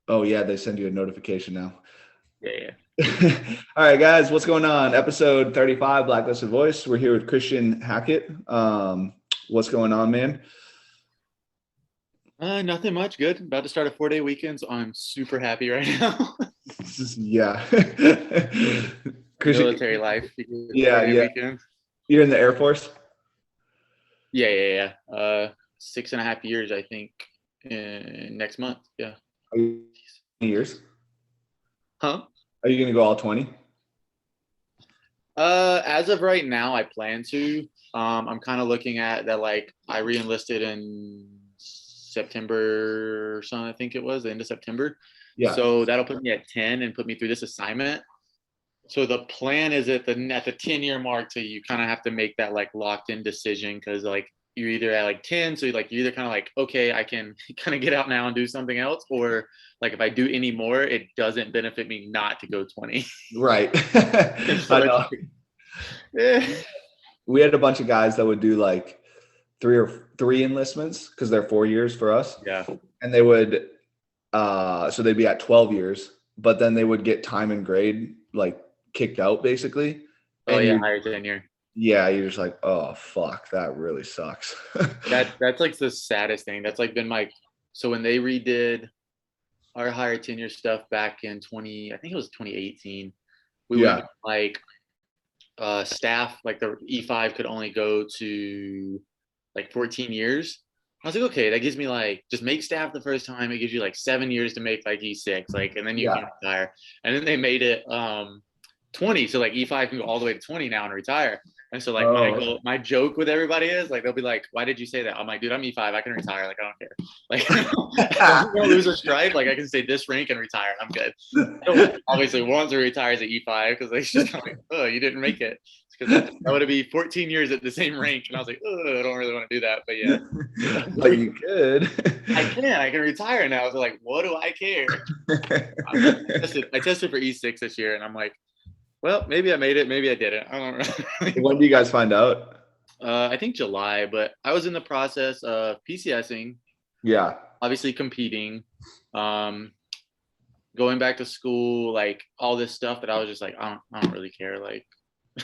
Oh yeah, they send you a notification now. Yeah. All right, guys, what's going on? Episode 35, Blacklisted Voice. We're here with Christian Hackett. What's going on, man? Nothing much. Good. About to start a 4-day weekend, so I'm super happy right now. Yeah. Christian, Military life. yeah, 4-day yeah. weekend. You're in the Air Force? Yeah. 6.5 years, I think, next month. Yeah. Are you 20 years? Huh? Are you gonna go all 20? As of right now, I plan to. I'm kind of looking at that. Like, I re-enlisted in September or something. I think it was the end of September. Yeah. So that'll put me at 10 and put me through this assignment. So the plan is at the 10-year mark, so you kind of have to make that like locked in decision, because like you're either at like 10, so like you're either kind of like, okay, I can kind of get out now and do something else, or like if I do any more, it doesn't benefit me not to go 20. Right. So I it's know. like, eh. We had a bunch of guys that would do like three enlistments because they're 4 years for us. Yeah. And they would so they'd be at 12 years, but then they would get time and grade like kicked out basically. Oh And yeah, you higher tenure. yeah, you're just like, oh fuck, that really sucks. That's like the saddest thing. That's like been my, so when they redid our higher tenure stuff back in 20, I think it was 2018, we went Yeah. with like staff, like the E5 could only go to like 14 years. I was like, okay, that gives me like, just make staff the first time. It gives you like 7 years to make like E6, like, and then you Yeah. can retire. And then they made it 20. So like E5 can go all the way to 20 now and retire. And so like Oh. my joke with everybody is like, they'll be like, why did you say that? I'm like, dude, I'm E5. I can retire. Like, I don't care. Like, if I'm gonna lose a stripe, like I can stay this rank and retire. I'm good. I don't obviously want to retire as an E5 because they just like, oh, you didn't make it. Because that would be 14 years at the same rank. And I was like, oh, I don't really want to do that. But yeah. But you could. I can retire now. So like, what do I care? I tested for E6 this year, and I'm like, well, maybe I made it, maybe I didn't. I don't know. When do you guys find out? I think July, but I was in the process of PCSing, Yeah. obviously competing, going back to school, like all this stuff that I was just like, I don't really care. Like,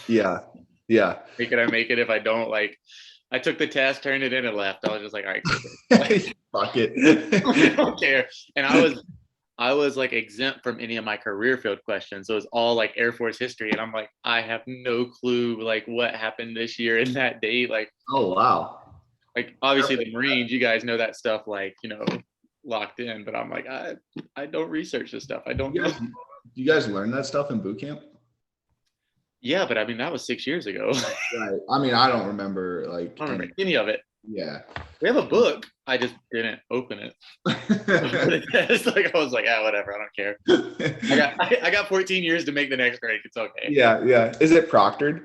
Yeah. Yeah. make it, I make it. If I don't, like, I took the test, turned it in, and left. I was just like, all right, cool. Like, Fuck it. I don't care. And I was like exempt from any of my career field questions. So it's all like Air Force history. And I'm like, I have no clue like what happened this year in that date. Oh wow. Like obviously the Marines, you guys know that stuff, like, locked in, but I'm like, I don't research this stuff. I don't know. You guys learn that stuff in boot camp? Yeah, but I mean, that was 6 years ago. Right. I mean, I don't remember I don't remember any of it. Yeah. We have a book. I just didn't open it. It's like, I was like, whatever. I don't care. I got 14 years to make the next grade. It's okay. Yeah. Yeah. Is it proctored?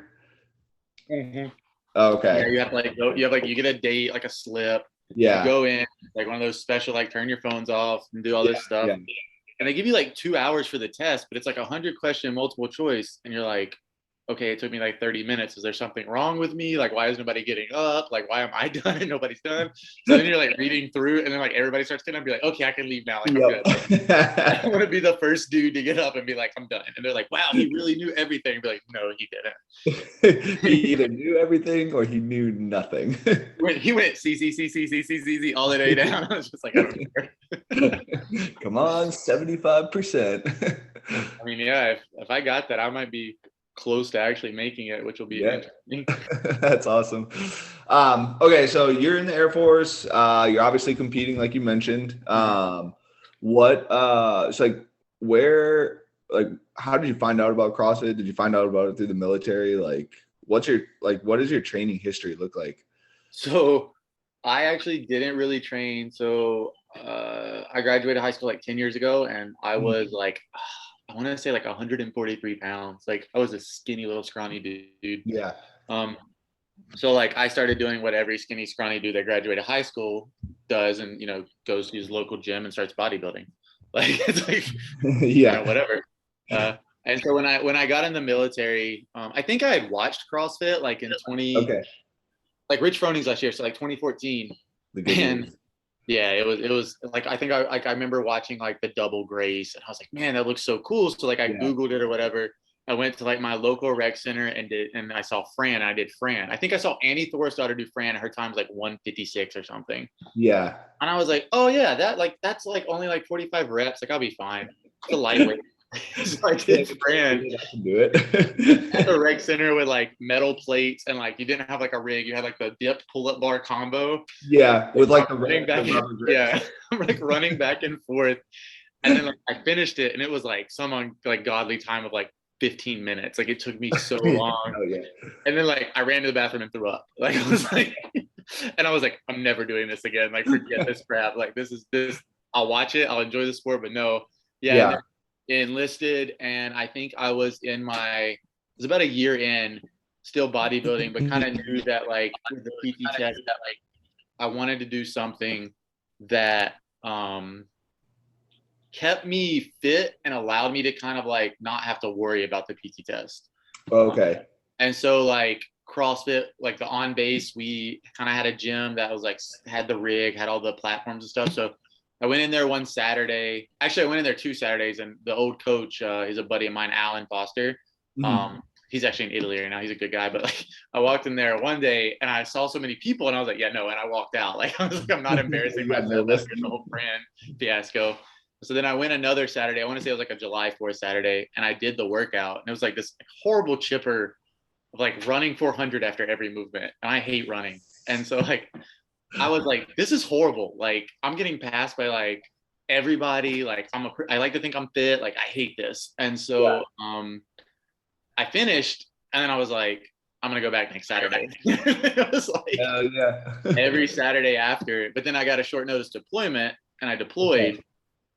Mm-hmm. Okay. Yeah, you have to like go. You have like, you get a date, like a slip. Yeah. You go in like one of those special, like turn your phones off and do all this stuff. Yeah. And they give you like 2 hours for the test, but it's like 100-question multiple choice, and you're like, okay, it took me like 30 minutes. Is there something wrong with me? Like, why is nobody getting up? Like, why am I done and nobody's done? So then you're like reading through, and then like everybody starts getting up and be like, okay, I can leave now. Like, I'm good. Like, I want to be the first dude to get up and be like, I'm done. And they're like, wow, he really knew everything. And be like, no, he didn't. He either knew everything or he knew nothing. He went C all the way down. I was just like, I don't care. Come on, 75%. I mean, yeah, if I got that, I might be close to actually making it, which will be interesting. That's awesome. Okay, so you're in the Air Force. You're obviously competing, like you mentioned. What? It's like where? Like, how did you find out about CrossFit? Did you find out about it through the military? Like, what does your training history look like? So, I actually didn't really train. So, I graduated high school like 10 years ago, and I was like, I want to say like 143 pounds. Like, I was a skinny little scrawny dude. Yeah. So like I started doing what every skinny scrawny dude that graduated high school does, and goes to his local gym and starts bodybuilding. Like, it's like, Yeah. whatever. And so when I got in the military, I think I had watched CrossFit like in 20, Okay. like Rich Froning's last year, so like 2014. The good And news. Yeah, it was like I remember watching like the double grace and I was like, man, that looks so cool. So like I Yeah. Googled it or whatever. I went to like my local rec center and I saw Fran and I did Fran. I think I saw Annie Thor's daughter do Fran and her time was like 156 or something. Yeah. And I was like, oh yeah, that's like only like 45 reps. Like I'll be fine. It's a lightweight. So I did Fran I can do at it. the rec center with like metal plates and like you didn't have like a rig, you had like the dip pull-up bar combo. Yeah, with like the Running back, rubber grips. yeah, I'm like running back and forth. And then like, I finished it and it was like some like godly time of like 15 minutes. Like it took me so long. Oh yeah. And then like I ran to the bathroom and threw up. Like I was like, and I was like, I'm never doing this again. Like forget this crap. Like this. I'll watch it. I'll enjoy the sport, but no. Yeah. Enlisted, and I think I was it was about a year in, still bodybuilding, but kind of knew that like with the PT test that like I wanted to do something that kept me fit and allowed me to kind of like not have to worry about the PT test. Okay. And so like CrossFit, like the on base, we kind of had a gym that was like had the rig, had all the platforms and stuff. So I went in there one Saturday. Actually, I went in there 2 Saturdays, and the old coach is a buddy of mine, Alan Foster. He's actually in Italy right now. He's a good guy. But like, I walked in there one day, and I saw so many people, and I was like, yeah, no. And I walked out. Like I was like, I'm not embarrassing myself after the whole brand fiasco. So then I went another Saturday. I want to say it was like a July 4th Saturday, and I did the workout, and it was like this horrible chipper of like running 400 after every movement, and I hate running. And so like I was like, this is horrible. Like I'm getting passed by like everybody. Like I like to think I'm fit. Like I hate this. And so I finished, and then I was like, I'm gonna go back next Saturday. It was like every Saturday after. But then I got a short notice deployment, and I deployed. Okay.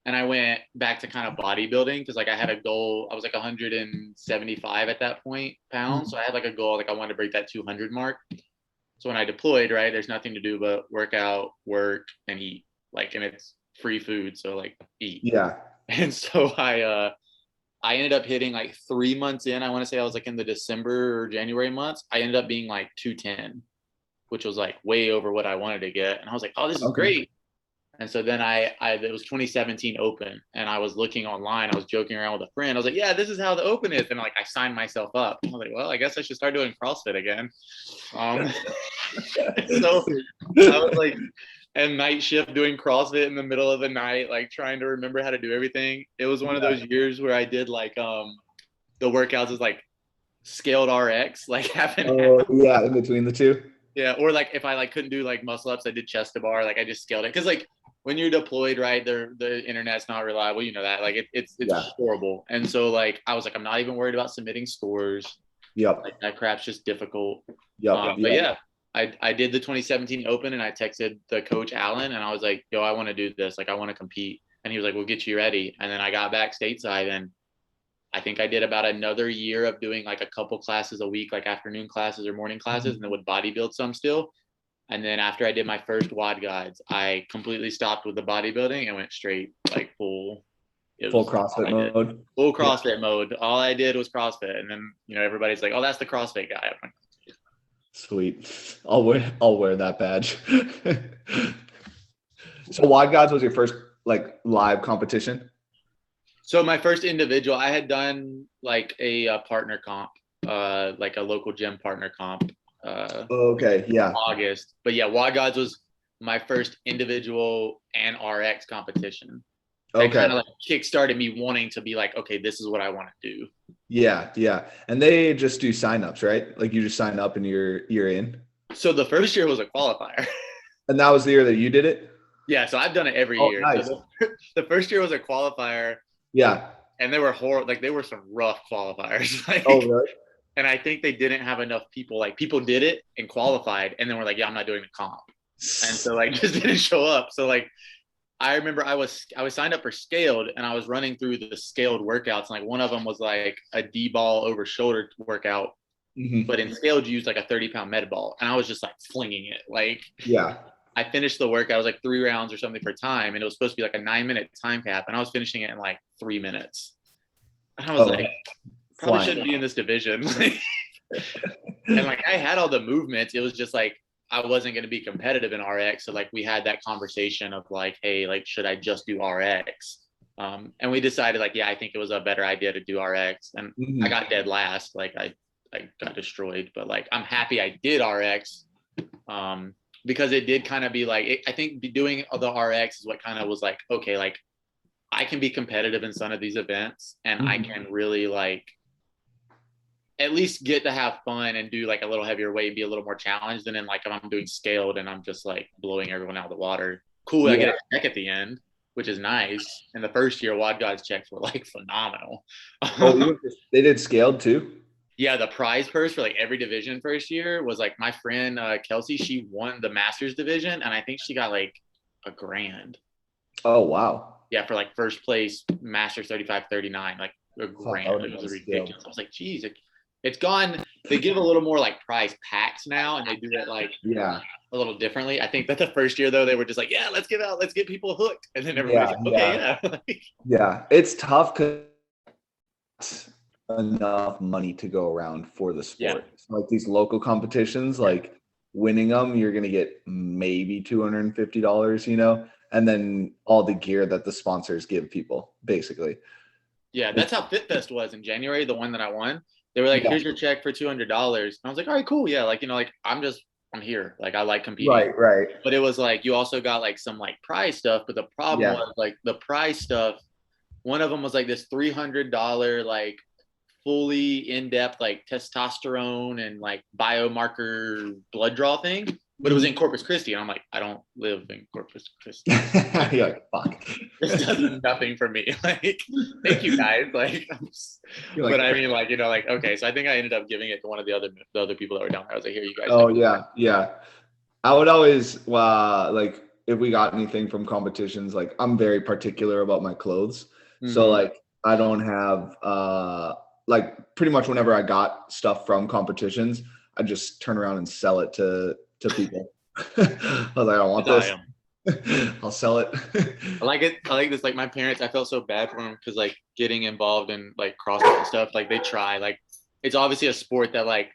And I went back to kind of bodybuilding because like I had a goal. I was like 175 at that point pounds. So I had like a goal, like I wanted to break that 200 mark. So when I deployed, right, there's nothing to do but work out, work, and eat. Like, and it's free food, so like eat. Yeah. And so I ended up hitting like 3 months in. I want to say I was like in the December or January months. I ended up being like 210, which was like way over what I wanted to get. And I was like, oh, this is great. And so then it was 2017 Open, and I was looking online. I was joking around with a friend. I was like, yeah, this is how the Open is. And like, I signed myself up. I was like, well, I guess I should start doing CrossFit again. So I was like, and night shift doing CrossFit in the middle of the night, like trying to remember how to do everything. It was one of those years where I did like, the workouts is like scaled RX, like half an hour. Yeah, in between the two. Yeah, or like if I like couldn't do like muscle ups, I did chest to bar. Like I just scaled it because like when you're deployed, right, the internet's not reliable. You know that. Like it's horrible. And so like I was like, I'm not even worried about submitting scores. Yep. Like that crap's just difficult. Yep. But yeah, I did the 2017 Open, and I texted the coach Alan, and I was like, yo, I want to do this. Like I want to compete. And he was like, we'll get you ready. And then I got back stateside, and I think I did about another year of doing like a couple classes a week, like afternoon classes or morning classes, and then would bodybuild some still. And then after I did my first WOD guides, I completely stopped with the bodybuilding and went straight like full CrossFit mode. Full CrossFit mode. All I did was CrossFit. And then, you know, everybody's like, oh, that's the CrossFit guy. I'm like, sweet. I'll wear that badge. So WOD guides was your first like live competition? So my first individual, I had done like a partner comp, like a local gym partner comp. Okay, yeah. August. But yeah, WOD Gods was my first individual and RX competition. That kind of like kickstarted me wanting to be like, okay, this is what I want to do. Yeah. And they just do signups, right? Like you just sign up and you're in. So the first year was a qualifier. And that was the year that you did it? Yeah, so I've done it every year. Nice. So the first year was a qualifier. Yeah. And they were horrible. Like they were some rough qualifiers. Like, oh, really? And I think they didn't have enough people. Like people did it and qualified, and then we're like, yeah, I'm not doing the comp. And so like just didn't show up. So like I remember I was signed up for scaled, and I was running through the scaled workouts. And like one of them was like a D ball over shoulder workout. Mm-hmm. But in scaled, you use like a 30-pound med ball. And I was just like flinging it. Like, yeah. I finished the workout. It was like 3 rounds or something per time. And it was supposed to be like a 9-minute time cap. And I was finishing it in like 3 minutes. And I was like, probably shouldn't be in this division. And like I had all the movements. It was just like I wasn't going to be competitive in RX. So like we had that conversation of like, hey, like, should I just do RX? And we decided like, yeah, I think it was a better idea to do RX. And I got dead last. Like I got destroyed, but like, I'm happy I did RX. Because it did kind of be like, I think doing the RX is what kind of was like, okay, like I can be competitive in some of these events and I can really like at least get to have fun and do like a little heavier weight and be a little more challenged. And then like if I'm doing scaled and I'm just like blowing everyone out of the water, cool. I get a check at the end, which is nice. And the first year WOD Gods checks were like phenomenal. Oh, they did scaled too? Yeah, the prize purse for like every division first year was like my friend Kelsey, she won the Masters division and I think she got like $1,000. Oh, wow. Yeah, for like first place Masters 35-39, like $1,000. It was ridiculous. I was like, geez, it's gone. They give a little more like prize packs now and they do it like a little differently. I think that the first year though, they were just like, yeah, let's get people hooked. And then everybody's like, okay, yeah. It's tough because enough money to go around for the sport. So like these local competitions, like winning them, you're gonna get maybe $250, you know, and then all the gear that the sponsors give people, basically. Yeah, that's how FitFest was in January, the one that I won. They were like, here's your check for $200. And I was like, all right, cool. Yeah, like, you know, like I'm here. Like I like competing. Right. But it was like you also got like some like prize stuff. But the problem was like the prize stuff, one of them was like this $300 like fully in-depth like testosterone and like biomarker blood draw thing, but it was in Corpus Christi, and I'm like, I don't live in Corpus Christi. You're like, fuck. This does nothing for me. Like, thank you guys. Like, but I mean, like, you know, like, okay, so I think I ended up giving it to one of the other people that were down there. I was like, here, you guys. Oh yeah. I would always like if we got anything from competitions, like I'm very particular about my clothes, so like I don't have like pretty much whenever I got stuff from competitions, I just turn around and sell it to people. I was like, I don't want this. I'll sell it. I like it. I like this. Like my parents, I felt so bad for them because like getting involved in like CrossFit and stuff, like they try. Like it's obviously a sport that like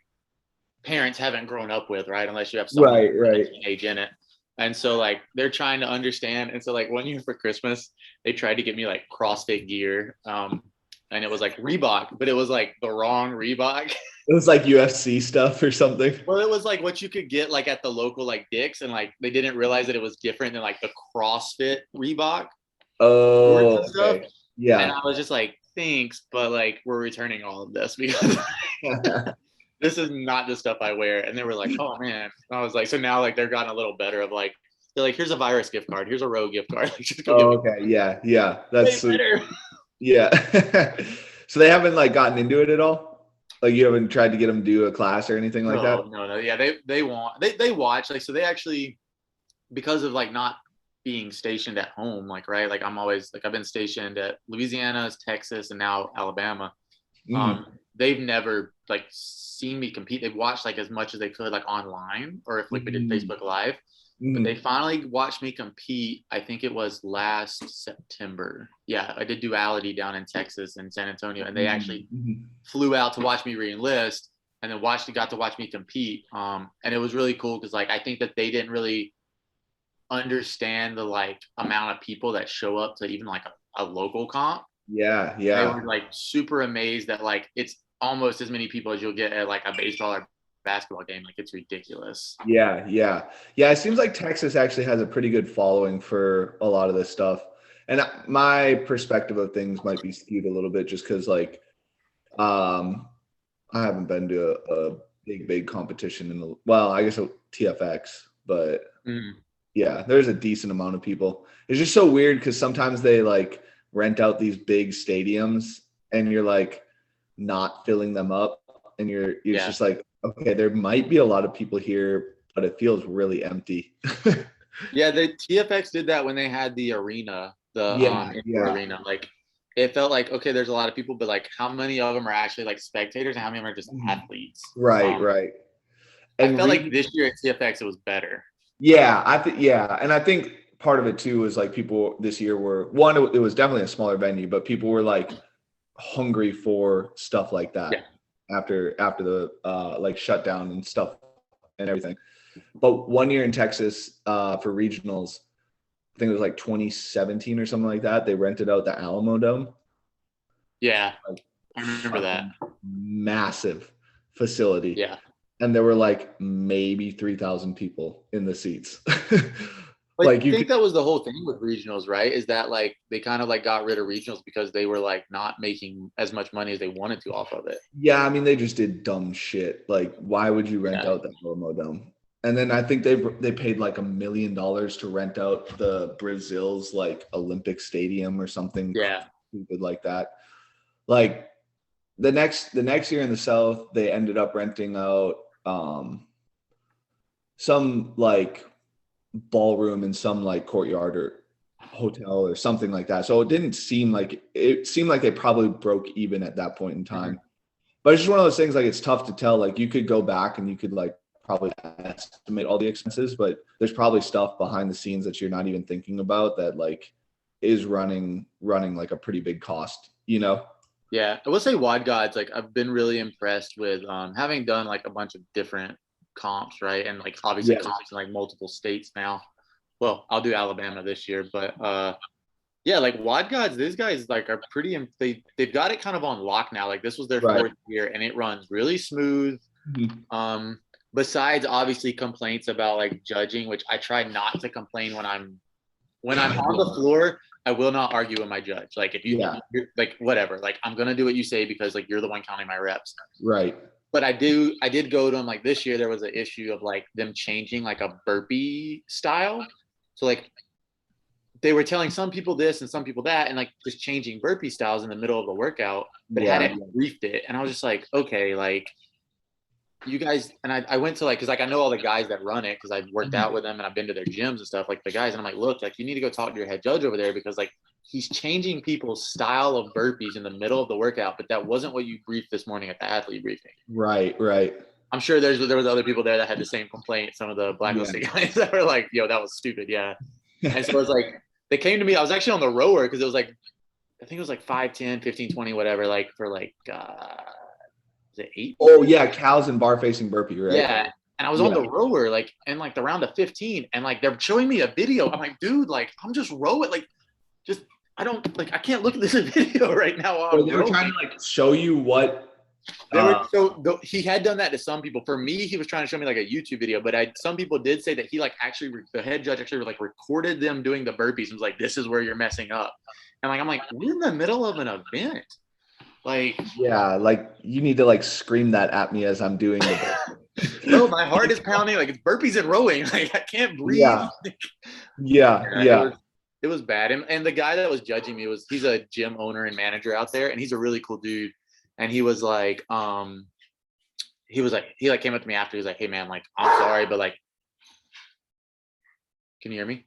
parents haven't grown up with, right? Unless you have some age in it. And so like they're trying to understand. And so like one year for Christmas, they tried to get me like CrossFit gear. And it was like Reebok, but it was like the wrong Reebok. It was like UFC stuff or something. Well, it was like what you could get like at the local like Dick's, and like they didn't realize that it was different than like the CrossFit Reebok. Oh, okay. Yeah. And I was just like, thanks, but like we're returning all of this because this is not the stuff I wear. And they were like, oh man. And I was like, so now like they're gotten a little better of like, they're like, here's a Virus gift card, here's a Rogue gift card. Like, just go okay. Yeah. That's sweet. Yeah. So they haven't like gotten into it at all? Like you haven't tried to get them to do a class or anything like that? No. Yeah, they watch. Like, so they actually, because of like not being stationed at home, like, right, like I'm always like, I've been stationed at Louisiana, Texas, and now Alabama. They've never like seen me compete. They've watched like as much as they could like online, or if like we did Facebook Live. But they finally watched me compete. I think it was last September. Yeah, I did duality down in Texas and San Antonio, and they actually flew out to watch me re-enlist, and then got to watch me compete. And it was really cool because like I think that they didn't really understand the like amount of people that show up to even like a local comp. Yeah. They were like super amazed that like it's almost as many people as you'll get at like a baseball or basketball game. Like it's ridiculous. Yeah. It seems like Texas actually has a pretty good following for a lot of this stuff. And my perspective of things might be skewed a little bit just because like I haven't been to a big competition I guess a TFX, but yeah, there's a decent amount of people. It's just so weird because sometimes they like rent out these big stadiums and you're like not filling them up and you're just like, okay, there might be a lot of people here, but it feels really empty. Yeah, the TFX did that when they had the arena, arena. Like it felt like, okay, there's a lot of people, but like how many of them are actually like spectators and how many of them are just athletes? Right. And I felt like this year at TFX it was better. Yeah, and I think part of it too was like people this year were it was definitely a smaller venue, but people were like hungry for stuff like that after the like shutdown and stuff and everything. But one year in Texas for regionals, I think it was like 2017 or something like that. They rented out the Alamo Dome. Yeah, Like, I remember that. Massive facility. Yeah. And there were like maybe 3,000 people in the seats. But Like I think that was the whole thing with regionals, right? Is that like they kind of like got rid of regionals because they were like not making as much money as they wanted to off of it. Yeah, I mean they just did dumb shit. Like, why would you rent out that Alamo Dome? And then I think they paid like $1 million to rent out the Brazil's like Olympic Stadium or something stupid like that. Like the next year in the South, they ended up renting out some like ballroom in some like courtyard or hotel or something like that. So it seemed like they probably broke even at that point in time. Mm-hmm. But it's just one of those things, like it's tough to tell. Like you could go back and you could like probably estimate all the expenses, but there's probably stuff behind the scenes that you're not even thinking about that like is running like a pretty big cost, you know? Yeah, I will say Wad Gods, like I've been really impressed with having done like a bunch of different comps, right? And like obviously comps in like multiple states now. Well, I'll do Alabama this year, but yeah, like Wad Gods, these guys like are pretty. They've got it kind of on lock now. Like this was their fourth year, and it runs really smooth. Mm-hmm. Besides obviously complaints about like judging, which I try not to complain when I'm on the floor. I will not argue with my judge. Like if you're like whatever, like I'm gonna do what you say because like you're the one counting my reps. Right. But I did go to them like this year. There was an issue of like them changing like a burpee style. So like they were telling some people this and some people that, and like just changing burpee styles in the middle of the workout, but hadn't briefed it. And I was just like, okay, like you guys, and I went to like, cause like I know all the guys that run it, cause I've worked out with them and I've been to their gyms and stuff, like the guys, and I'm like, look, like you need to go talk to your head judge over there because like he's changing people's style of burpees in the middle of the workout, but that wasn't what you briefed this morning at the athlete briefing. Right. I'm sure there was other people there that had the same complaint. Some of the Blacklisted guys that were like, yo, that was stupid. Yeah. And so it was like, they came to me, I was actually on the rower because it was like, I think it was like 5, 10, 15, 20, whatever, like for like, is it 8? Oh yeah, cows and bar facing burpee, right? Yeah. And I was on the rower, like, in like the round of 15, and like they're showing me a video. I'm like, dude, like, I'm just rowing, like, just I can't look at this video right now. So they were trying to like show you what. He had done that to some people. For me, he was trying to show me like a YouTube video, but some people did say that he like actually the head judge actually like recorded them doing the burpees and was like, "This is where you're messing up." And like I'm like, we're in the middle of an event. Like like you need to like scream that at me as I'm doing the no, my heart is pounding, like it's burpees and rowing. Like I can't breathe. Yeah. It was bad. And the guy that was judging me he's a gym owner and manager out there, and he's a really cool dude. And he was like, he came up to me after, he was like, "Hey man, like I'm sorry, but like, can you hear me?"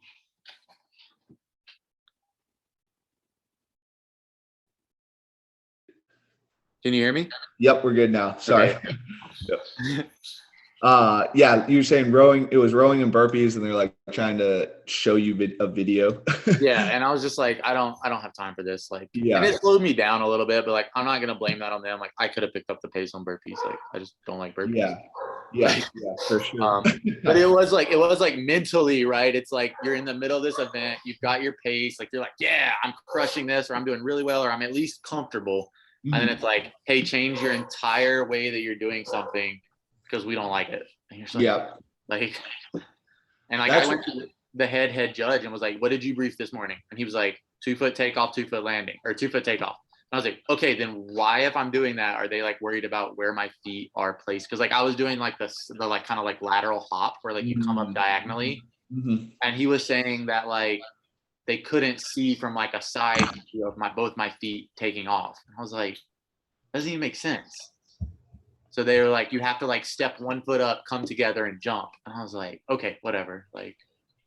Can you hear me? Yep, we're good now. Sorry. Okay. You were saying rowing. It was rowing and burpees, and they're like trying to show you a video. Yeah, and I was just like, I don't have time for this. Like, and it slowed me down a little bit, but like, I'm not gonna blame that on them. Like, I could have picked up the pace on burpees. Like, I just don't like burpees. Yeah, for sure. But it was like mentally, right? It's like you're in the middle of this event, you've got your pace, like you're like, yeah, I'm crushing this, or I'm doing really well, or I'm at least comfortable. Mm-hmm. And then it's like, hey, change your entire way that you're doing something because we don't like it. And you're like, and like I went to the head judge and was like, "What did you brief this morning?" And he was like, 2-foot takeoff, 2-foot landing, or 2-foot takeoff. And I was like, okay, then why, if I'm doing that, are they like worried about where my feet are placed? Because like I was doing like the like kind of like lateral hop where like you come up diagonally. Mm-hmm. And he was saying that like they couldn't see from like a side view of both my feet taking off. And I was like, doesn't even make sense. So they were like, you have to like step 1 foot up, come together and jump. And I was like, okay, whatever. Like,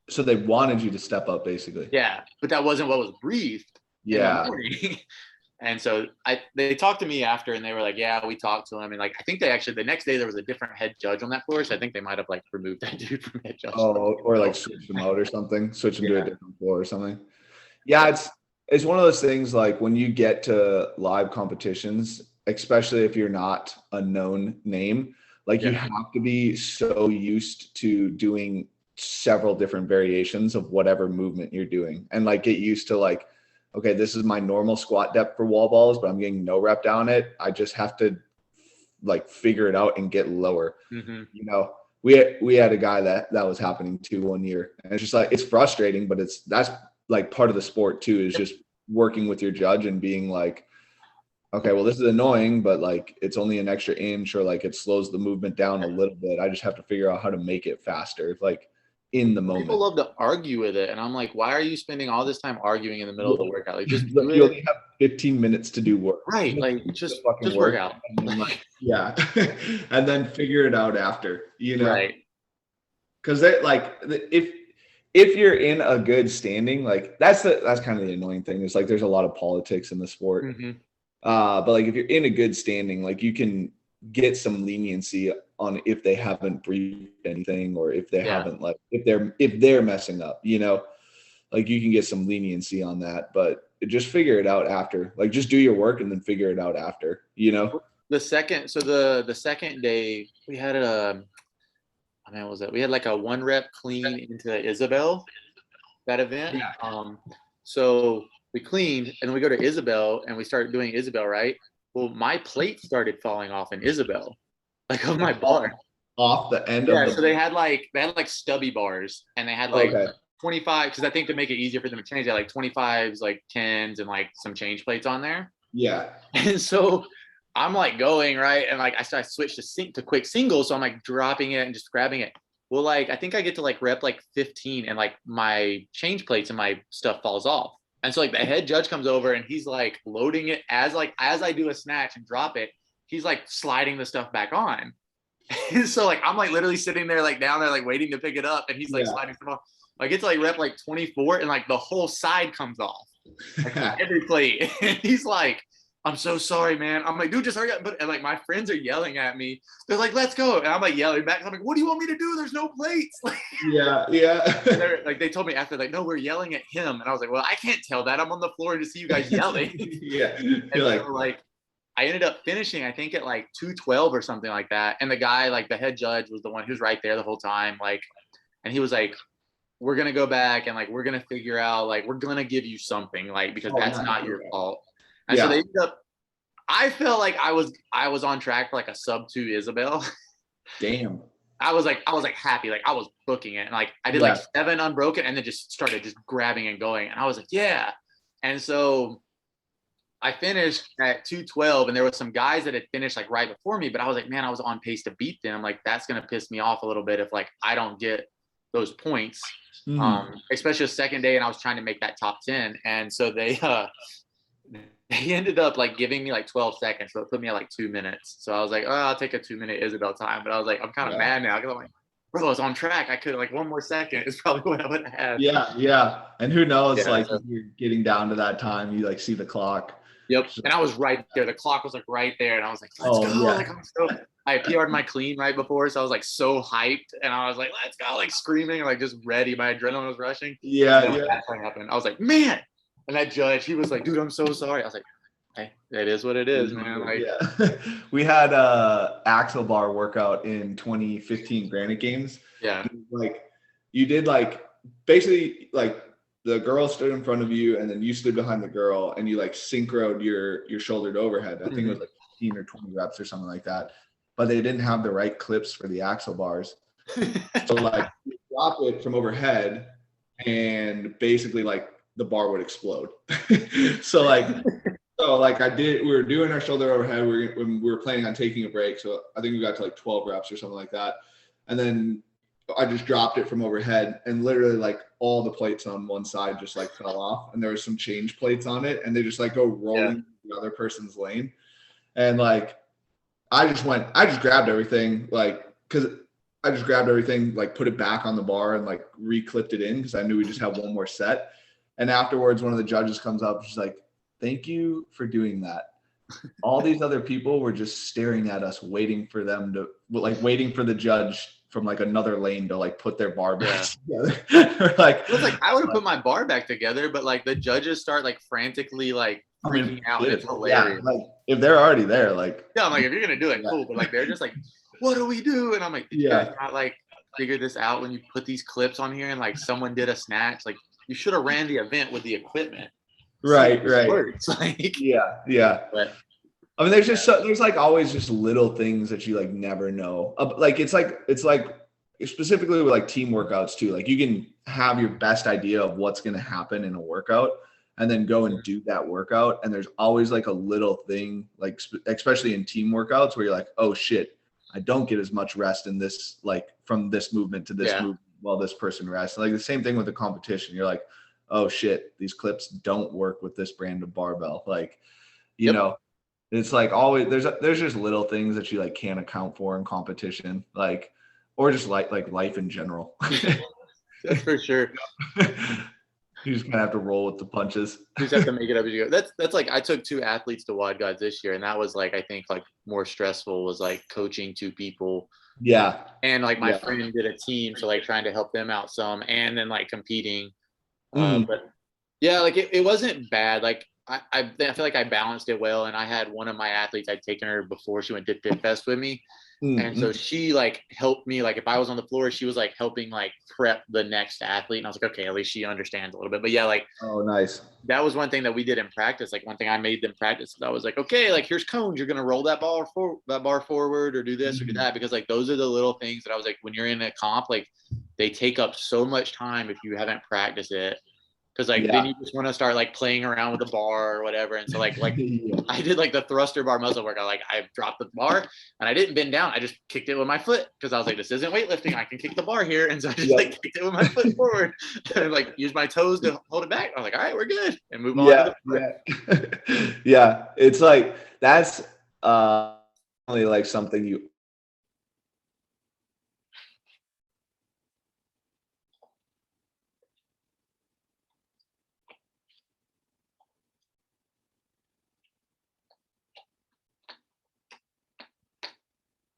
so they wanted you to step up basically. Yeah. But that wasn't what was briefed. Yeah. And so they talked to me after and they were like, yeah, we talked to him. And like, I think they actually, the next day there was a different head judge on that floor. So I think they might've like removed that dude from head judge. Oh, or like switched him out or something, switch him to a different floor or something. Yeah. It's one of those things, like when you get to live competitions, especially if you're not a known name, Like you have to be so used to doing several different variations of whatever movement you're doing, and like get used to like, okay, this is my normal squat depth for wall balls, but I'm getting no rep down it. I just have to like figure it out and get lower. You know, we had a guy that was happening to one year, and it's just like, it's frustrating, but that's like part of the sport too, is just working with your judge and being like, okay, well, this is annoying, but like it's only an extra inch, or like it slows the movement down a little bit. I just have to figure out how to make it faster, like in the moment. People love to argue with it, and I'm like, why are you spending all this time arguing in the middle of the workout? Like, just do you it. only have 15 minutes to do work, right? Like, just fucking work out. And then, like, yeah, and then figure it out after, you know, right? Because they like if you're in a good standing, like that's kind of the annoying thing, is like there's a lot of politics in the sport. But like if you're in a good standing, like you can get some leniency on if they haven't briefed anything, or if they haven't, like if they're messing up, you know, like you can get some leniency on that, but just figure it out after. Like just do your work and then figure it out after, you know. The second day we had what was that? We had like a 1 rep clean into Isabel, that event. So we cleaned and then we go to Isabel and we started doing Isabel, right? Well, my plate started falling off in Isabel, like on my bar. Off the end of the so they had like stubby bars, and they had like 25, because I think to make it easier for them to change, they had like 25s, like 10s, and like some change plates on there. And so I'm like going right, and like I switched to quick singles, so I'm like dropping it and just grabbing it. Well, like I think I get to like rep like 15, and like my change plates and my stuff falls off. And so like the head judge comes over and he's like loading it as I do a snatch and drop it, he's like sliding the stuff back on. And so like I'm like literally sitting there like down there like waiting to pick it up, and he's like sliding stuff off. I get to like rep like 24, and like the whole side comes off, like every plate. And he's like, I'm so sorry, man. I'm like, dude, just hurry up. And like my friends are yelling at me. They're like, let's go. And I'm like yelling back. I'm like, what do you want me to do? There's no plates. Like they told me after, like, no, we're yelling at him. And I was like, well, I can't tell that. I'm on the floor to see you guys yelling. And so, like I ended up finishing, I think at like 212 or something like that. And the guy, like the head judge, was the one who's right there the whole time. Like, and he was like, we're going to go back and like, we're going to figure out, like, we're going to give you something, like, because that's not your fault. And so they ended up, I felt like I was on track for like a sub 2 Isabel. Damn. I was like happy, like I was booking it, and like I did like 7 unbroken, and then just started just grabbing and going, and I was like, yeah. And so I finished at 212, and there was some guys that had finished like right before me, but I was like, man, I was on pace to beat them. Like that's gonna piss me off a little bit if like I don't get those points, especially the second day, and I was trying to make that top 10, and so they ended up like giving me like 12 seconds. So it put me at like 2 minutes. So I was like, oh, I'll take a 2-minute Isabel time. But I was like, I'm kind of mad now, because I'm like, bro, I was on track. I could like 1 more second is probably what I would have had. Yeah. And who knows, like if you're getting down to that time, you like see the clock. Yep. And I was right there. The clock was like right there. And I was like, let's go. Like, I PR'd my clean right before. So I was like so hyped. And I was like, let's go, like screaming, like just ready. My adrenaline was rushing. That happened. I was like, man. And that judge, he was like, dude, I'm so sorry. I was like, hey, it is what it is, man. Like, we had Axel bar workout in 2015 Granite Games. Like you did like basically like the girl stood in front of you, and then you stood behind the girl, and you like synchroed your shoulder to overhead. I think it was like 15 or 20 reps or something like that. But they didn't have the right clips for the Axel bars. So like you drop it from overhead, and basically like the bar would explode. So like we were doing our shoulder overhead when we were planning on taking a break. So I think we got to like 12 reps or something like that. And then I just dropped it from overhead, and literally like all the plates on one side just like fell off, and there was some change plates on it, and they just like go rolling the other person's lane. And like, I just grabbed everything, like, like put it back on the bar and like re-clipped it in, because I knew we just had one more set. And afterwards, one of the judges comes up, she's like, thank you for doing that. All these other people were just staring at us, waiting for the judge from like another lane to like put their bar back together. Like, it was like, I would have put my bar back together, but like the judges start like frantically like freaking out. It's hilarious. Like if they're already there, like, I'm like, if you're going to do it, cool. But like, they're just like, what do we do? And I'm like, did you Yeah. guys not like figure this out when you put these clips on here and like someone did a snatch? Like you should have ran the event with the equipment. Right. Right. Works. Like, Yeah. Yeah. but I mean, there's just there's like always just little things that you like never know. Like it's like specifically with like team workouts too. Like you can have your best idea of what's going to happen in a workout, and then go and do that workout. And there's always like a little thing, like especially in team workouts, where you're like, oh shit, I don't get as much rest in this, like from this movement to this movement while this person rests. Like the same thing with the competition. You're like, oh shit, these clips don't work with this brand of barbell. Like, you know. It's like always there's just little things that you like can't account for in competition, like, or just like life in general. That's for sure. You just kind of have to roll with the punches. You just have to make it up as you go. That's like I took 2 athletes to Wad Gods this year, and that was like I think like more stressful was like coaching 2 people. Yeah. And like my friend did a team, so like trying to help them out some, and then like competing. But yeah, like it wasn't bad. Like I feel like I balanced it well, and I had one of my athletes, I'd taken her before she went to Fit Fest with me. And so she like helped me, like if I was on the floor, she was like helping like prep the next athlete. And I was like, okay, at least she understands a little bit. But yeah, like, oh, nice. That was one thing that we did in practice. Like one thing I made them practice is I was like, okay, like here's cones. You're gonna roll that bar forward, or do this or do that, because like those are the little things that I was like, when you're in a comp, like they take up so much time if you haven't practiced it. Because like then you just want to start like playing around with the bar or whatever. And so like I did like the thruster bar muscle workout. Like I dropped the bar and I didn't bend down. I just kicked it with my foot because I was like, this isn't weightlifting. I can kick the bar here. And so I just like kicked it with my foot forward and like use my toes to hold it back. I was like, all right, we're good, and move on to the bar. Yeah. It's like that's only like something you.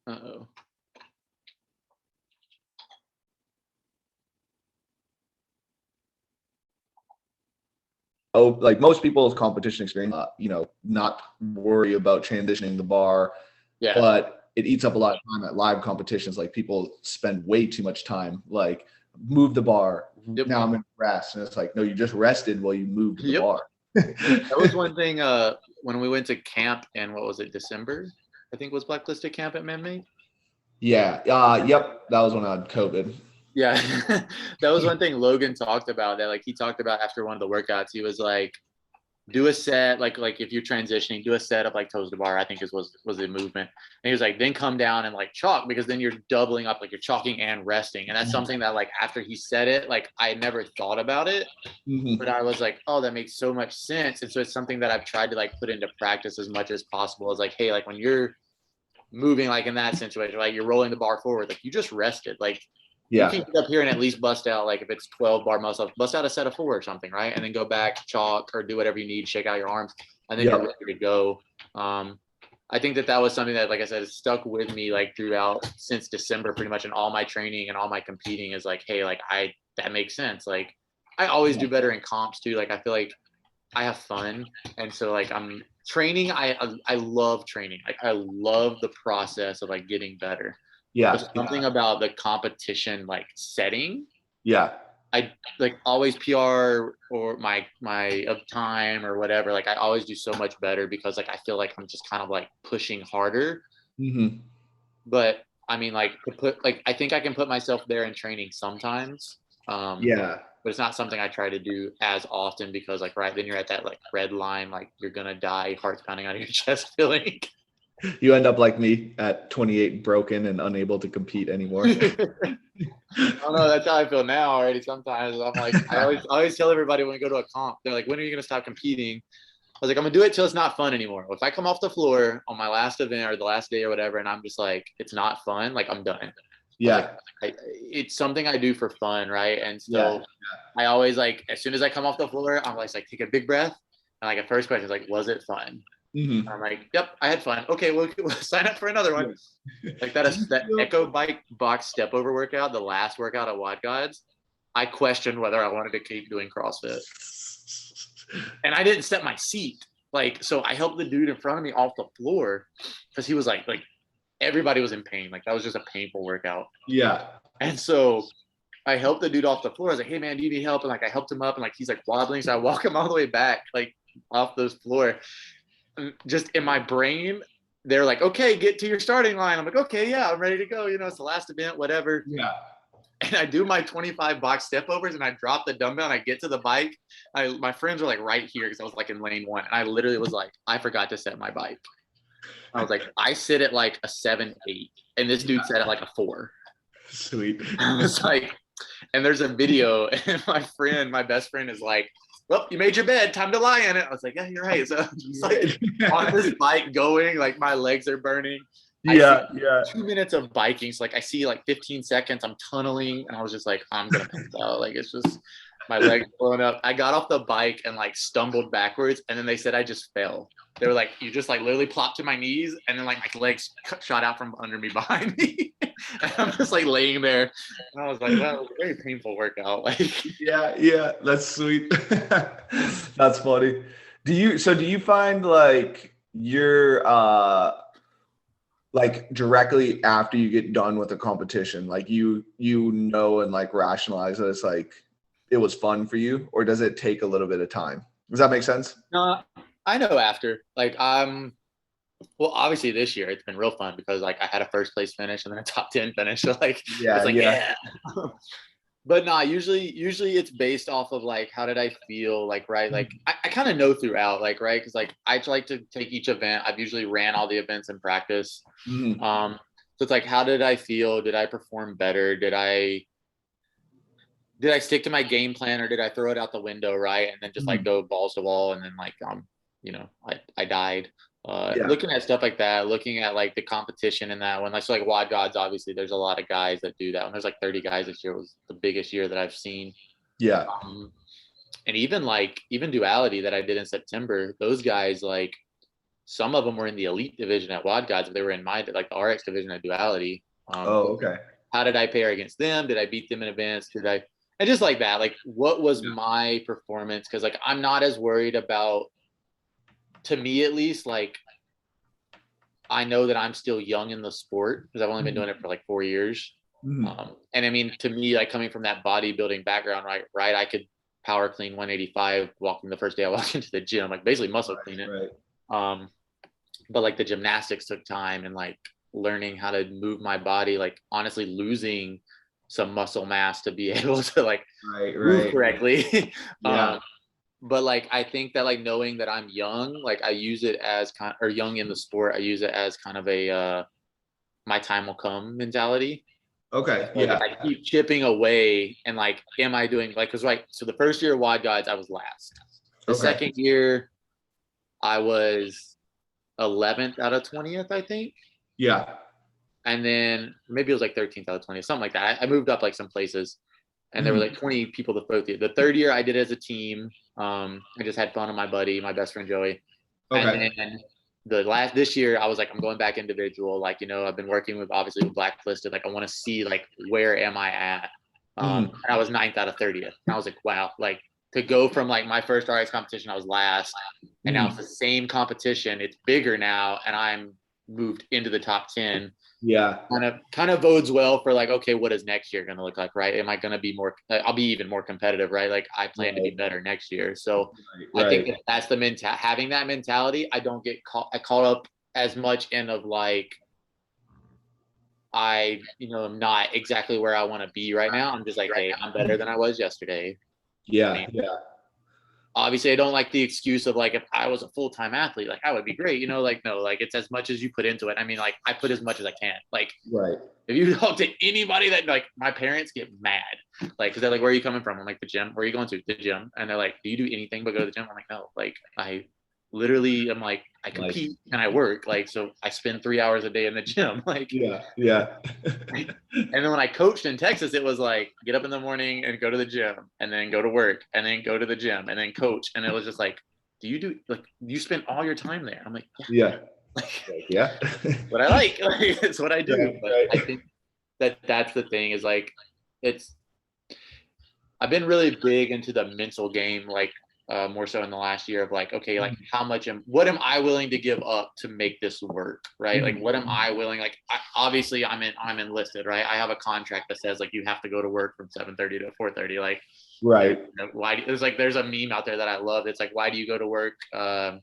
Uh-oh. Oh, like most people's competition experience, not worry about transitioning the bar, but it eats up a lot of time at live competitions. Like people spend way too much time, like move the bar. Now I'm in rest. And it's like, no, you just rested while you moved the bar. That was one thing when we went to camp in, what was it, December? I think was Blacklisted camp at Man-Made. Yeah. Yep. That was when I had COVID. Yeah. That was one thing Logan talked about, that like he talked about after one of the workouts. He was like, do a set, like if you're transitioning, do a set of like toes to bar, I think was the movement. And he was like, then come down and like chalk, because then you're doubling up, like you're chalking and resting. And that's something that like after he said it, like I never thought about it, but I was like, oh, that makes so much sense. And so it's something that I've tried to like put into practice as much as possible. Is like, hey, like when you're moving, like in that situation, like you're rolling the bar forward, like you just rested, like you can get up here and at least bust out, like if it's 12 bar muscle, bust out a set of 4 or something, right? And then go back, chalk, or do whatever you need, shake out your arms, and then you're ready to go. I think that was something that, like I said, has stuck with me like throughout since December, pretty much in all my training and all my competing, is like, hey, like that makes sense. Like I always do better in comps too. Like I feel like I have fun, and so like I'm training. I love training. Like I love the process of like getting better. Yeah. But something about the competition like setting. Yeah. I like always PR or my time or whatever. Like I always do so much better because like I feel like I'm just kind of like pushing harder. But I mean, like I think I can put myself there in training sometimes. But it's not something I try to do as often, because like then you're at that like red line, like you're gonna die, heart's pounding out of your chest feeling. You end up like me at 28, broken and unable to compete anymore. I don't know. That's how I feel now already. Sometimes I'm like, I always tell everybody when we go to a comp, they're like, when are you going to stop competing? I was like, I'm going to do it till it's not fun anymore. If I come off the floor on my last event or the last day or whatever, and I'm just like, it's not fun, like I'm done. Yeah. It's something I do for fun. Right. And so I always like, as soon as I come off the floor, I'm like take a big breath. And like, the first question is like, was it fun? I'm like, yep, I had fun. Okay, we'll sign up for another one. Like that Echo Bike box step over workout, the last workout at Wad Gods, I questioned whether I wanted to keep doing CrossFit. And I didn't set my seat. Like, so I helped the dude in front of me off the floor because he was like everybody was in pain. Like that was just a painful workout. Yeah. And so I helped the dude off the floor. I was like, hey man, do you need help? And like I helped him up and like he's like wobbling. So I walk him all the way back, like off the floor. And just in my brain, they're like, okay, get to your starting line. I'm like, okay, yeah, I'm ready to go. You know, it's the last event, whatever. Yeah. And I do my 25 box step overs and I drop the dumbbell and I get to the bike. My friends were like right here because I was like in lane 1. And I literally was like, I forgot to set my bike. I was like, I sit at like a 7, 8. And this dude sat at like a 4. Sweet. I was like, and there's a video and my best friend is like, well, you made your bed, time to lie in it. I was like, yeah, you're right. So just like on this bike going, like my legs are burning. Yeah. 2 minutes of biking. So like I see like 15 seconds, I'm tunneling, and I was just like, I'm gonna pass out. Like it's just my legs blowing up. I got off the bike and like stumbled backwards, and then they said I just fell. They were like, you just like literally plopped to my knees, and then like my legs shot out from under me behind me. And I'm just like laying there, and I was like, well, it was a very painful workout. Like, yeah, that's sweet. That's funny. Do you find like you're like directly after you get done with a competition, like you know and like rationalize that it's like it was fun for you, or does it take a little bit of time? Does that make sense? no, I know after. Like well, obviously this year it's been real fun because like I had a first place finish and then a top 10 finish. So like it's like yeah. But nah, usually it's based off of like how did I feel, like right, like I kind of know throughout, like right, because like I like to take each event. I've usually ran all the events in practice. Mm-hmm. So it's like how did I feel? Did I perform better? Did I stick to my game plan, or did I throw it out the window, right, and then just like go balls to wall, and then like you know, I died. Looking at stuff like that, looking at like the competition in that one, like so like Wad Gods, obviously there's a lot of guys that do that one. There's like 30 guys this year. It was the biggest year that I've seen. Yeah. And even duality that I did in September, those guys, like some of them were in the elite division at Wad Gods, but they were in my like the RX division at duality. Okay. How did I pair against them? Did I beat them in advance? And just like that, like what was my performance? Because like I'm not as worried about, to me at least, like I know that I'm still young in the sport because I've only been doing it for like 4 years. And I mean, to me, like coming from that bodybuilding background, right, I could power clean 185 walking the first day I walked into the gym, like basically muscle clean it. Right. But like the gymnastics took time, and like learning how to move my body, like honestly losing some muscle mass to be able to like move correctly. But like I think that like knowing that I'm young, like I use it as or young in the sport, I use it as kind of a my time will come mentality. Okay. Like I keep chipping away, and like am I doing like, because right, so the first year of Wad Gods I was last. The second year I was 11th out of 20th, I think. Yeah. And then maybe it was like 13th out of 20th, something like that. I moved up like some places. And there were like 20 people to both years. The third year I did it as a team. I just had fun with my buddy, my best friend Joey. Okay. And then this year I was like, I'm going back individual. Like, you know, I've been working with obviously with Blacklisted. Like I want to see like where am I at? And I was 9th out of 30th. And I was like, wow, like to go from like my first RX competition, I was last. And now it's the same competition. It's bigger now, and I'm moved into the top 10. Yeah, kind of bodes well for like, okay, what is next year going to look like, right? Am I going to be more, I'll be even more competitive, right? Like I plan to be better next year. So I think that's the having that mentality. I don't get caught up as much in of like, I'm not exactly where I want to be right now. I'm just like, hey, I'm better than I was yesterday. Yeah. Obviously I don't like the excuse of like, if I was a full-time athlete, like I would be great, like, no, like it's as much as you put into it. I mean, like I put as much as I can. Like, right. If you talk to anybody that like my parents get mad, like, cause they're like, where are you coming from? I'm like, the gym. Where are you going to? The gym. And they're like, do you do anything but go to the gym? I'm like, no, like I literally am like, I compete and I work, like, so I spend 3 hours a day in the gym. Like, yeah. And then when I coached in Texas, it was like, get up in the morning and go to the gym, and then go to work, and then go to the gym, and then coach. And it was just like, you spend all your time there? I'm like, yeah. Yeah. What I like it's what I do. Yeah, but right. I think that's the thing is like, I've been really big into the mental game, like more so in the last year of like, okay, like what am I willing to give up to make this work, right? Like, what am I willing? Like, obviously, I'm enlisted, right? I have a contract that says like you have to go to work from 7:30 to 4:30. Like, right. Why? There's a meme out there that I love. It's like, why do you go to work on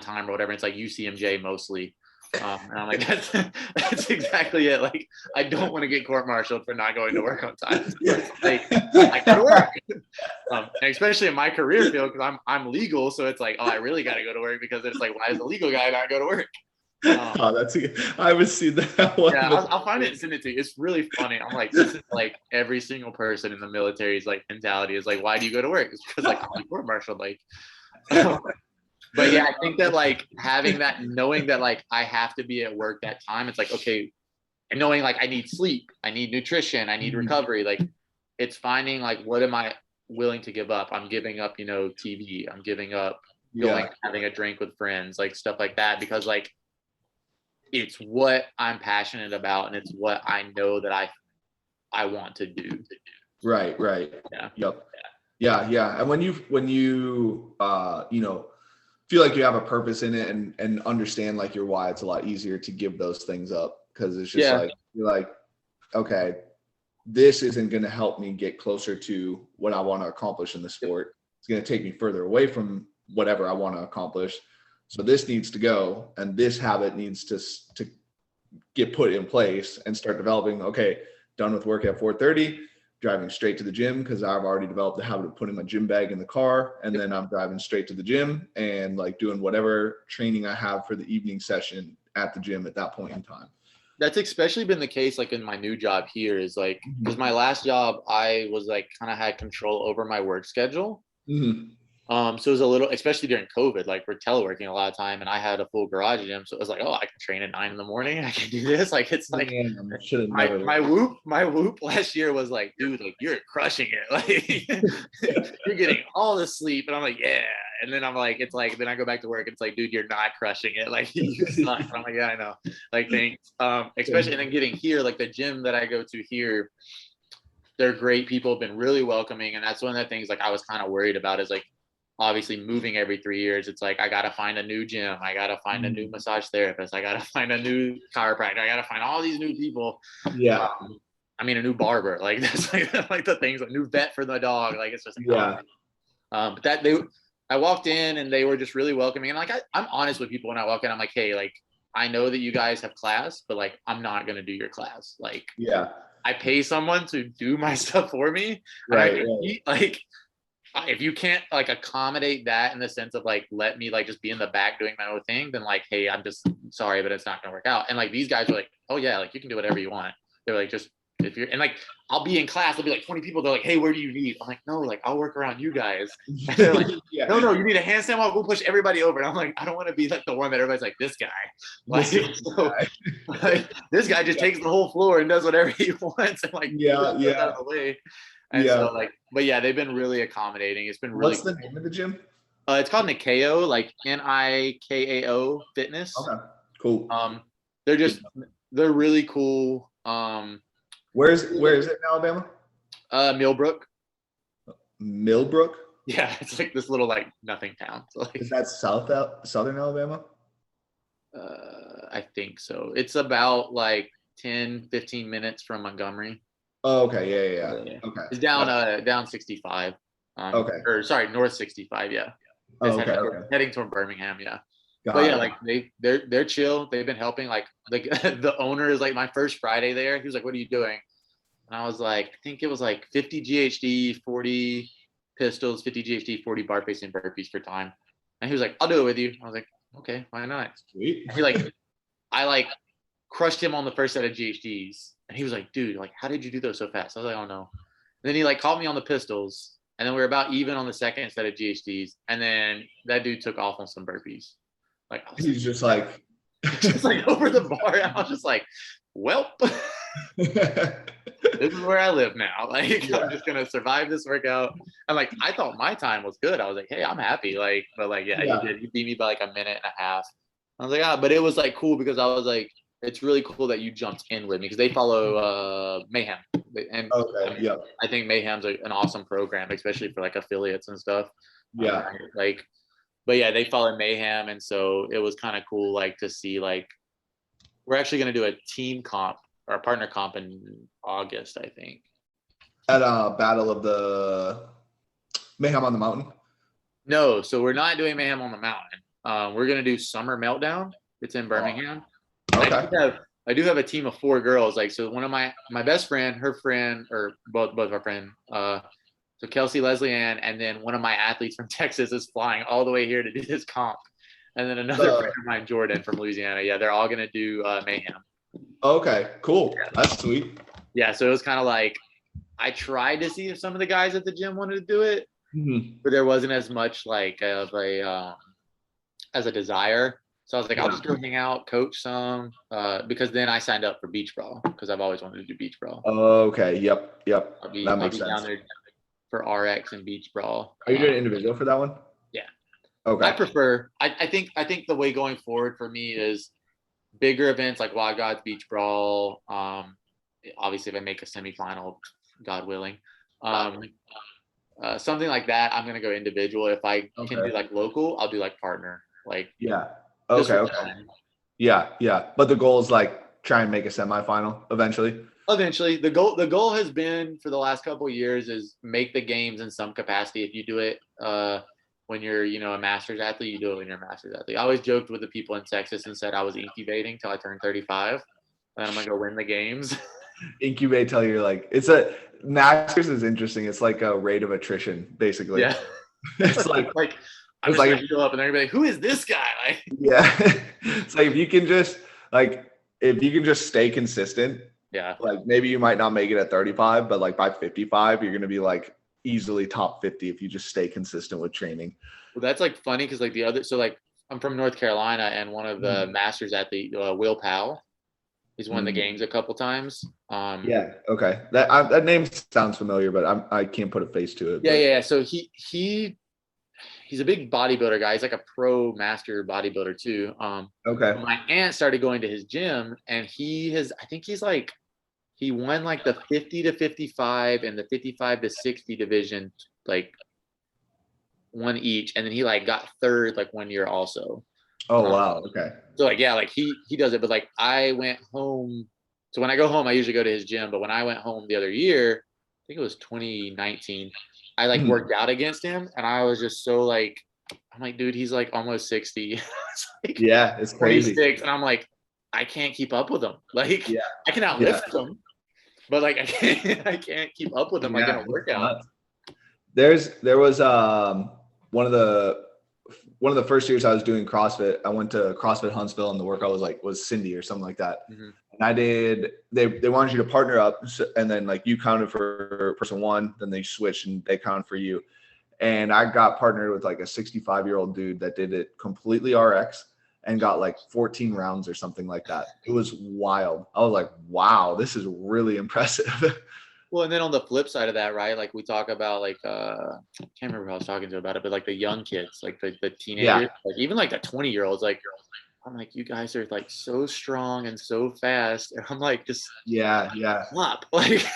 time or whatever? It's like UCMJ mostly. And I'm like, that's exactly it. Like, I don't want to get court-martialed for not going to work on time. Like, I go to work, and especially in my career field, because I'm legal. So it's like, oh, I really got to go to work, because it's like, why does the legal guy not go to work? I would see that one. Yeah, I'll find it and send it to you. It's really funny. I'm like, this is like every single person in the military's like mentality is like, why do you go to work? It's because like I'm court-martialed, like. But yeah, I think that like having that, knowing that like I have to be at work that time, it's like, okay, and knowing like I need sleep, I need nutrition, I need recovery. Like, it's finding like, what am I willing to give up? I'm giving up, TV. I'm giving up going, having a drink with friends, like stuff like that, because like it's what I'm passionate about, and it's what I know that I want to do. Right. Yeah. Yep. Yeah. And when you feel like you have a purpose in it and understand like your why, it's a lot easier to give those things up, because it's just like, you're like, okay, this isn't going to help me get closer to what I want to accomplish in the sport. It's going to take me further away from whatever I want to accomplish. So this needs to go, and this habit needs to get put in place and start developing. Okay, done with work at 4:30. Driving straight to the gym, because I've already developed the habit of putting my gym bag in the car, and then I'm driving straight to the gym and like doing whatever training I have for the evening session at the gym at that point in time. That's especially been the case like in my new job here, is like, because my last job, I was like kind of had control over my work schedule. So it was a little, especially during COVID, like we're teleworking a lot of time, and I had a full garage gym. So it was like, oh, I can train at 9 a.m. I can do this. Like, it's like my whoop last year was like, dude, like you're crushing it. Like you're getting all the sleep. And I'm like, yeah. And then I'm like, it's like, then I go back to work. It's like, dude, you're not crushing it. Like you suck. I'm like, yeah, I know. Like, thanks. Especially, and then getting here, like the gym that I go to here, they're great people, have been really welcoming. And that's one of the things like I was kind of worried about, is like, obviously moving every 3 years, it's like I gotta find a new gym, I gotta find a new massage therapist, I gotta find a new chiropractor, I gotta find all these new people. A new barber, like that's like the things, like new vet for the dog, like it's just like, but that I walked in and they were just really welcoming, and like I'm honest with people when I walk in. I'm like, hey, like I know that you guys have class, but like I'm not gonna do your class. Like I pay someone to do my stuff for me, right. Like if you can't like accommodate that in the sense of like, let me like just be in the back doing my own thing, then like, hey, I'm just sorry, but it's not gonna work out. And like these guys are like, oh yeah, like you can do whatever you want. They're like, just if you're, and like I'll be in class, there'll be like 20 people, they're like, hey, where do you need? I'm like, no, like I'll work around you guys. And they're like, no, you need a handstand walk, we'll push everybody over. And I'm like, I don't want to be like the one that everybody's like, this guy. Like, like this guy just takes the whole floor and does whatever he wants, and like out of the way. And so like, but yeah, they've been really accommodating. It's been really. What's the name of the gym? It's called Nikao, like Nikao Fitness. Okay, cool. They're really cool. Where is it in Alabama? Millbrook. Millbrook? Yeah, it's like this little like nothing town. So, like, is that southern Alabama? I think so. It's about like 10-15 minutes from Montgomery. Oh, okay. Yeah. Okay. It's down 65. Okay. Or sorry, north 65. Yeah. Heading toward Birmingham. Yeah. But yeah, like they're chill. They've been helping. Like the owner is like my first Friday there. He was like, "What are you doing?" And I was like, I think it was like 50 GHD, 40 pistols, 50 GHD, 40 bar facing burpees per time. And he was like, "I'll do it with you." I was like, "Okay, why not?" Sweet. And I like crushed him on the first set of GHDs. And he was like, dude, like, how did you do those so fast? I was like, oh no. And then he like caught me on the pistols, and then we were about even on the second set of GHDs. And then that dude took off on some burpees. Like he's just like over the bar. And I was just like, well, this is where I live now. Like, I'm just gonna survive this workout. And like, I thought my time was good. I was like, hey, I'm happy. Like, but like, he beat me by like a minute and a half. I was like, but it was like cool, because I was like, it's really cool that you jumped in with me, because they follow Mayhem, and I think Mayhem's an awesome program, especially for like affiliates and stuff. Yeah. Like, but yeah, they follow Mayhem, and so it was kind of cool, like to see like we're actually going to do a team comp or a partner comp in August, I think. At Battle of the Mayhem on the Mountain. No, so we're not doing Mayhem on the Mountain. We're going to do Summer Meltdown. It's in Birmingham. Okay. I do have a team of 4 girls. Like, so one of my best friend, her friend, or both our friend, so Kelsey, Leslie Ann, and then one of my athletes from Texas is flying all the way here to do this comp. And then another friend of mine, Jordan from Louisiana. Yeah, they're all gonna do Mayhem. Okay, cool. That's sweet. Yeah, so it was kind of like I tried to see if some of the guys at the gym wanted to do it, but there wasn't as much like of a as a desire. So I was like, I'll just go hang out, coach some, because then I signed up for beach brawl because I've always wanted to do beach brawl. Okay. Yep. That makes sense. Down there for RX and beach brawl. Are you doing individual for that one? Yeah. Okay. I prefer. I think the way going forward for me is bigger events like Wild Gods, beach brawl. Obviously, if I make a semifinal, God willing, something like that, I'm gonna go individual. If I can do like local, I'll do like partner. Like Okay. Yeah. But the goal is like try and make a semifinal eventually. Eventually, the goal has been for the last couple of years is make the games in some capacity. If you do it when you're a masters athlete, you do it when you're a masters athlete. I always joked with the people in Texas and said I was incubating till I turned 35, and I'm gonna go win the games. Incubate till you're like masters is interesting. It's like a rate of attrition basically. Yeah. It's like I'm just gonna show up and everybody, who is this guy? Like, yeah. It's like if you can just stay consistent. Yeah. Like maybe you might not make it at 35, but like by 55, you're gonna be like easily top 50 if you just stay consistent with training. Well, that's like funny because like I'm from North Carolina, and one of the masters athlete, Will Powell, he's won the games a couple times. Yeah. Okay. That name sounds familiar, but I can't put a face to it. Yeah. So he's a big bodybuilder guy. He's like a pro master bodybuilder too. Okay. My aunt started going to his gym, and he won like the 50 to 55 and the 55 to 60 division, like one each. And then he like got third like one year also. Oh, wow. Okay. So like, yeah, like he does it. But like I went home. So when I go home, I usually go to his gym. But when I went home the other year, I think it was 2019, I like worked out against him. And I was just so like, I'm like, dude, he's like almost 60. It's like, yeah, it's crazy. 26. And I'm like, I can't keep up with him. Like, I can outlift him, but like I can't keep up with him like in a workout. There was one of the first years I was doing CrossFit. I went to CrossFit Huntsville, and the workout was Cindy or something like that. And they wanted you to partner up, and then like you counted for person one, then they switched and they counted for you. And I got partnered with like a 65-year-old dude that did it completely RX and got like 14 rounds or something like that. It was wild. I was like, wow, this is really impressive. Well, and then on the flip side of that, right? Like we talk about like I can't remember who I was talking to about it, but like the young kids, like the teenagers, like even like the 20-year-olds, like I'm like, you guys are like so strong and so fast. And I'm like, just stop. Like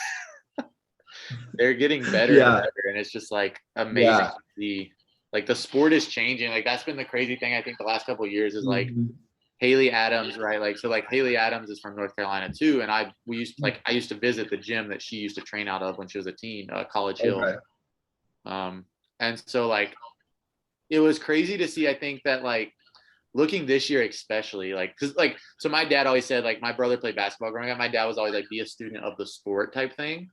they're getting better and better. And it's just like amazing to see. Like the sport is changing. Like that's been the crazy thing I think the last couple of years is like Haley Adams, right? Like so like Haley Adams is from North Carolina too. And I used to visit the gym that she used to train out of when she was a teen, College Hill. Okay. And so like it was crazy to see, I think that like looking this year especially, like because like so my dad always said, like my brother played basketball growing up. My dad was always like be a student of the sport type thing.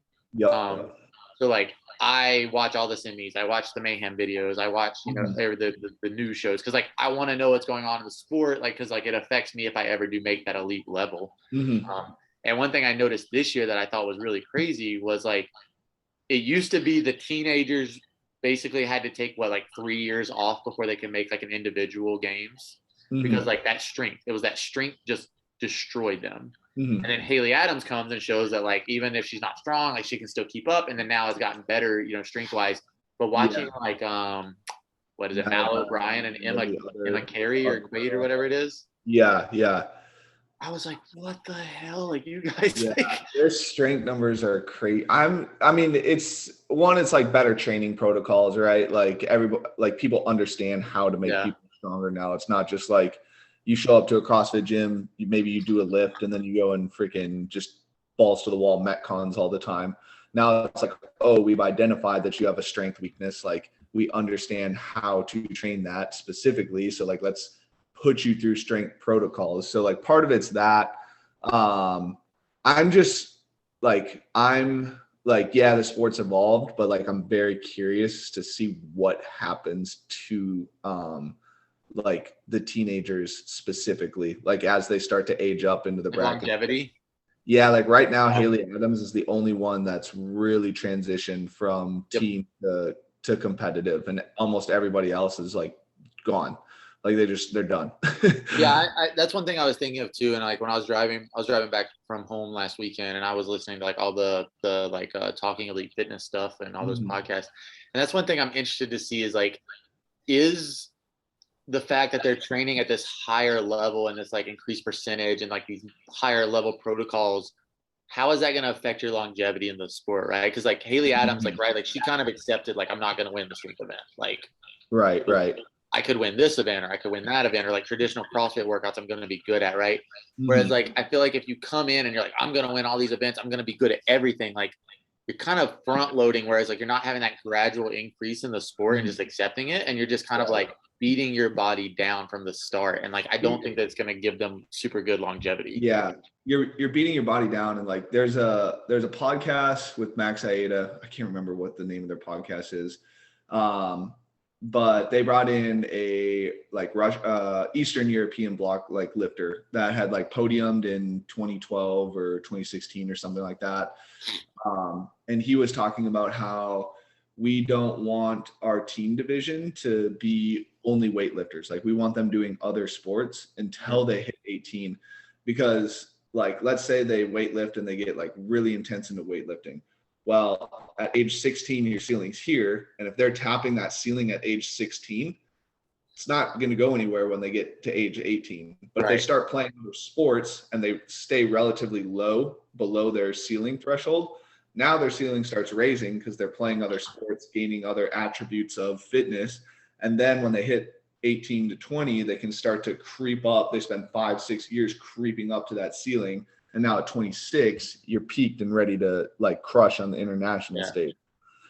So like I watch all the semis, I watch the Mayhem videos, I watch the news shows because like I want to know what's going on in the sport, like because like it affects me if I ever do make that elite level. And one thing I noticed this year that I thought was really crazy was like it used to be the teenagers basically had to take like 3 years off before they can make like an individual games because like that strength just destroyed them. And then Haley Adams comes and shows that like even if she's not strong, like she can still keep up, and then now has gotten better, strength wise. But watching like what is it, Mal O'Brien and Emma Carey or Quaid or whatever it is. Yeah. I was like, what the hell? Like you guys Yeah, like their strength numbers are crazy. I mean, it's like better training protocols, right? Like everybody, like people understand how to make yeah. people stronger now. It's not just like you show up to a CrossFit gym, maybe you do a lift and then you go and freaking just balls to the wall metcons all the time. Now it's like, oh, we've identified that you have a strength weakness. Like we understand how to train that specifically. So like, let's put you through strength protocols. So like part of it's that. I'm just I'm like, yeah, the sport's evolved, but like I'm very curious to see what happens to like the teenagers specifically, like as they start to age up into the bracket. longevity. Yeah, like right now, Haley Adams is the only one that's really transitioned from Yep. team to competitive, and almost everybody else is like gone. Like they're done. Yeah, that's one thing I was thinking of too. And like when I was driving back from home last weekend, and I was listening to like all the like Talking Elite Fitness stuff and all those podcasts. And that's one thing I'm interested to see is the fact that they're training at this higher level and this like increased percentage and like these higher level protocols. How is that going to affect your longevity in the sport, right? Because like Haley Adams, like right, like she kind of accepted like I'm not going to win the strength event, like right. I could win this event or I could win that event or like traditional CrossFit workouts I'm going to be good at, right? Mm-hmm. Whereas like I feel like if you come in and you're like I'm going to win all these events, I'm going to be good at everything, like you're kind of front loading, whereas like you're not having that gradual increase in the sport and just accepting it, and you're just kind of like beating your body down from the start. And like I don't think that's going to give them super good longevity. Yeah, you're beating your body down, and like there's a podcast with Max Aida. I can't remember what the name of their podcast is. But they brought in a like Eastern European block like lifter that had like podiumed in 2012 or 2016 or something like that. And he was talking about how we don't want our team division to be only weightlifters. Like we want them doing other sports until they hit 18, because like, let's say they weightlift and they get like really intense into weightlifting. Well, at age 16, your ceiling's here. And if they're tapping that ceiling at age 16, it's not going to go anywhere when they get to age 18. But if they start playing other sports and they stay relatively low below their ceiling threshold, now their ceiling starts raising because they're playing other sports, gaining other attributes of fitness. And then when they hit 18 to 20, they can start to creep up. They spend 5-6 years creeping up to that ceiling. And now at 26, you're peaked and ready to like crush on the international stage.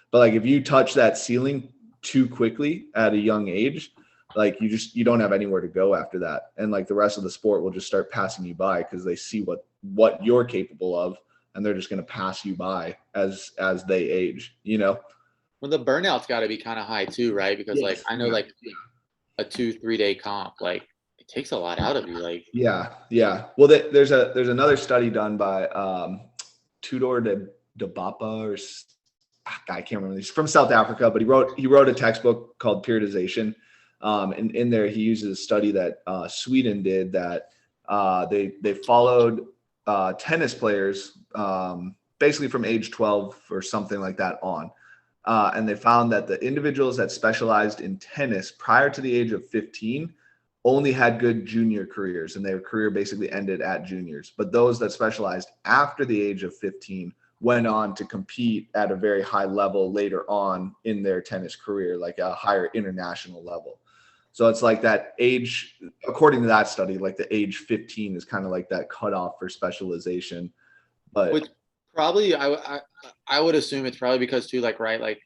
But like if you touch that ceiling too quickly at a young age, like you don't have anywhere to go after that. And like the rest of the sport will just start passing you by because they see what you're capable of, and they're just going to pass you by as they age, you know? Well, the burnout's got to be kind of high too, right? Because like I know like a 2-3 day comp, like it takes a lot out of you. Like well, there's another study done by Tudor de Bapa, or I can't remember. He's from South Africa, but he wrote a textbook called Periodization, and in there he uses a study that Sweden did that they followed tennis players basically from age 12 or something like that on. And they found that the individuals that specialized in tennis prior to the age of 15 only had good junior careers, and their career basically ended at juniors. But those that specialized after the age of 15 went on to compete at a very high level later on in their tennis career, like a higher international level. So it's like that age, according to that study, like the age 15 is kind of like that cutoff for specialization. But which probably I would assume it's probably because too, like, right, like,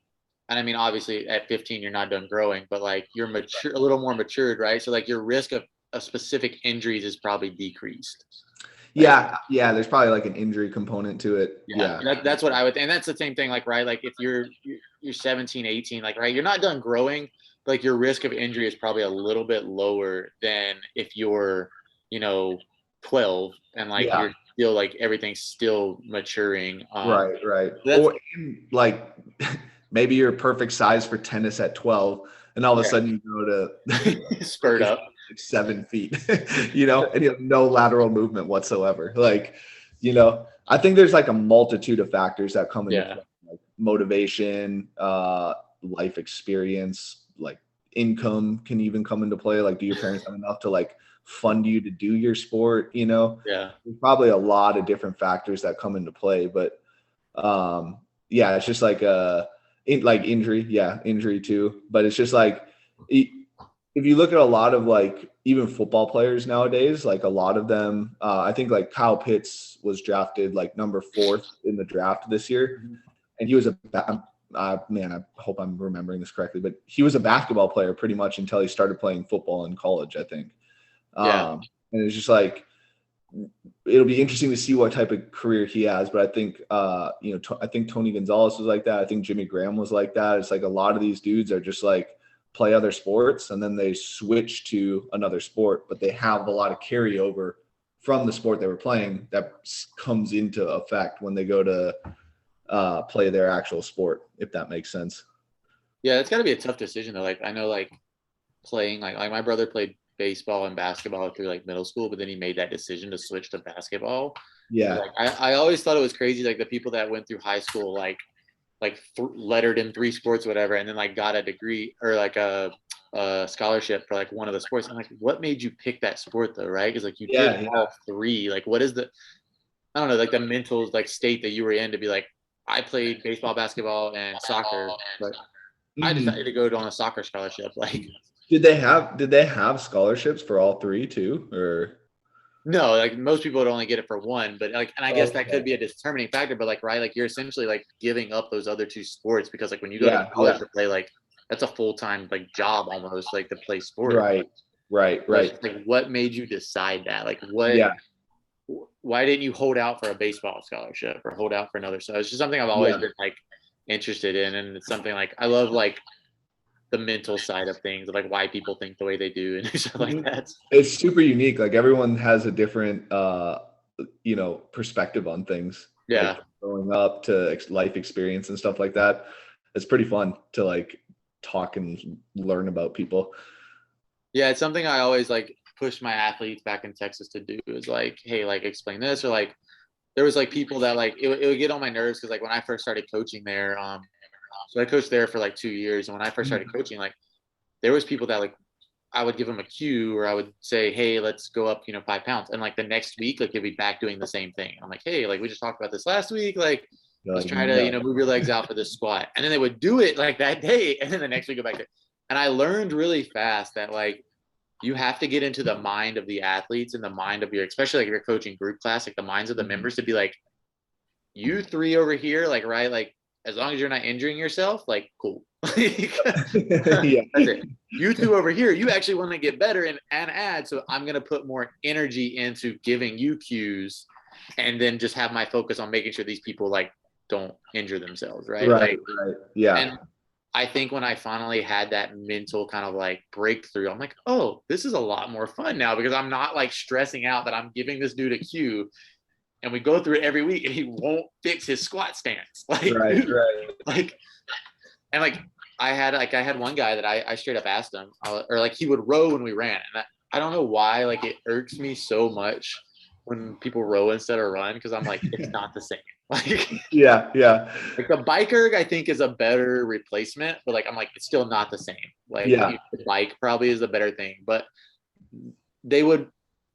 and I mean, obviously at 15 you're not done growing, but like you're mature, a little more matured, right? So like your risk of specific injuries is probably decreased. Yeah, there's probably like an injury component to it. Yeah. That's what I would, and that's the same thing, like, right, like if you're 17, 18, like, right, you're not done growing, like your risk of injury is probably a little bit lower than if you're 12 and like you're still like everything's still maturing. Right. Or like maybe you're perfect size for tennis at 12, and all of a sudden you go to spurt up 7 feet, and you have no lateral movement whatsoever. Like, I think there's like a multitude of factors that come into play, like motivation, life experience, like income can even come into play. Like, do your parents have enough to like fund you to do your sport? You know, Yeah. there's probably a lot of different factors that come into play, but yeah, it's just like like injury. Yeah, injury too. But it's just like, if you look at a lot of like even football players nowadays, like a lot of them, I think like Kyle Pitts was drafted like number 4 in the draft this year. And he was man, I hope I'm remembering this correctly, but he was a basketball player pretty much until he started playing football in college, I think. Yeah. And it's just like, it'll be interesting to see what type of career he has. But I think, I think Tony Gonzalez was like that. I think Jimmy Graham was like that. It's like a lot of these dudes are just like play other sports and then they switch to another sport, but they have a lot of carryover from the sport they were playing that comes into effect when they go to play their actual sport, if that makes sense. Yeah, it's got to be a tough decision though. Like I know, like playing, like my brother played baseball and basketball through like middle school, but then he made that decision to switch to basketball. Yeah. Like I always thought it was crazy, like the people that went through high school, like lettered in 3 sports, whatever, and then like got a degree or like a scholarship for like one of the sports. I'm like, what made you pick that sport though, right? Because like you did all 3. Like, what is I don't know, like the mental like state that you were in to be like, I played baseball, basketball, and soccer, but I decided to go on a soccer scholarship. Like, did they have scholarships for all 3 too, or? No, like most people would only get it for one, but like, and I guess that could be a determining factor, but like, right, like you're essentially like giving up those other 2 sports because like when you go to college to play, like that's a full-time like job almost, like to play sport. Right. Like what made you decide that? Like why didn't you hold out for a baseball scholarship or hold out for another? So it's just something I've always been like interested in. And it's something like, I love like the mental side of things, like why people think the way they do and stuff like that. It's super unique. Like everyone has a different, perspective on things. Yeah. Like growing up to life experience and stuff like that. It's pretty fun to like talk and learn about people. Yeah. It's something I always like push my athletes back in Texas to do is like, hey, like explain this, or like, there was like people that like, it would get on my nerves. Cause like when I first started coaching there, so I coached there for like 2 years. And when I first started coaching, like there was people that like, I would give them a cue or I would say, hey, let's go up, 5 pounds. And like the next week, like they'd be back doing the same thing. I'm like, hey, like we just talked about this last week. Like, let's try to, move your legs out for this squat. And then they would do it like that day. And then the next week go back to it. And I learned really fast that like, you have to get into the mind of the athletes and the mind of especially like if you're coaching group class, like the minds of the members to be like, you 3 over here, like, right. Like, as long as you're not injuring yourself, like, cool. That's it. You 2 over here, you actually want to get better and add. So I'm going to put more energy into giving you cues and then just have my focus on making sure these people like don't injure themselves. Right. Yeah. And I think when I finally had that mental kind of like breakthrough, I'm like, oh, this is a lot more fun now because I'm not like stressing out that I'm giving this dude a cue. And we go through it every week and he won't fix his squat stance. Like, like, and like, I had one guy that I straight up asked him, or like he would row when we ran. And I don't know why, like it irks me so much when people row instead of run. Cause I'm like, it's not the same. Like, yeah. Like the biker, I think is a better replacement, but like, I'm like, it's still not the same. Like the bike probably is a better thing, but it would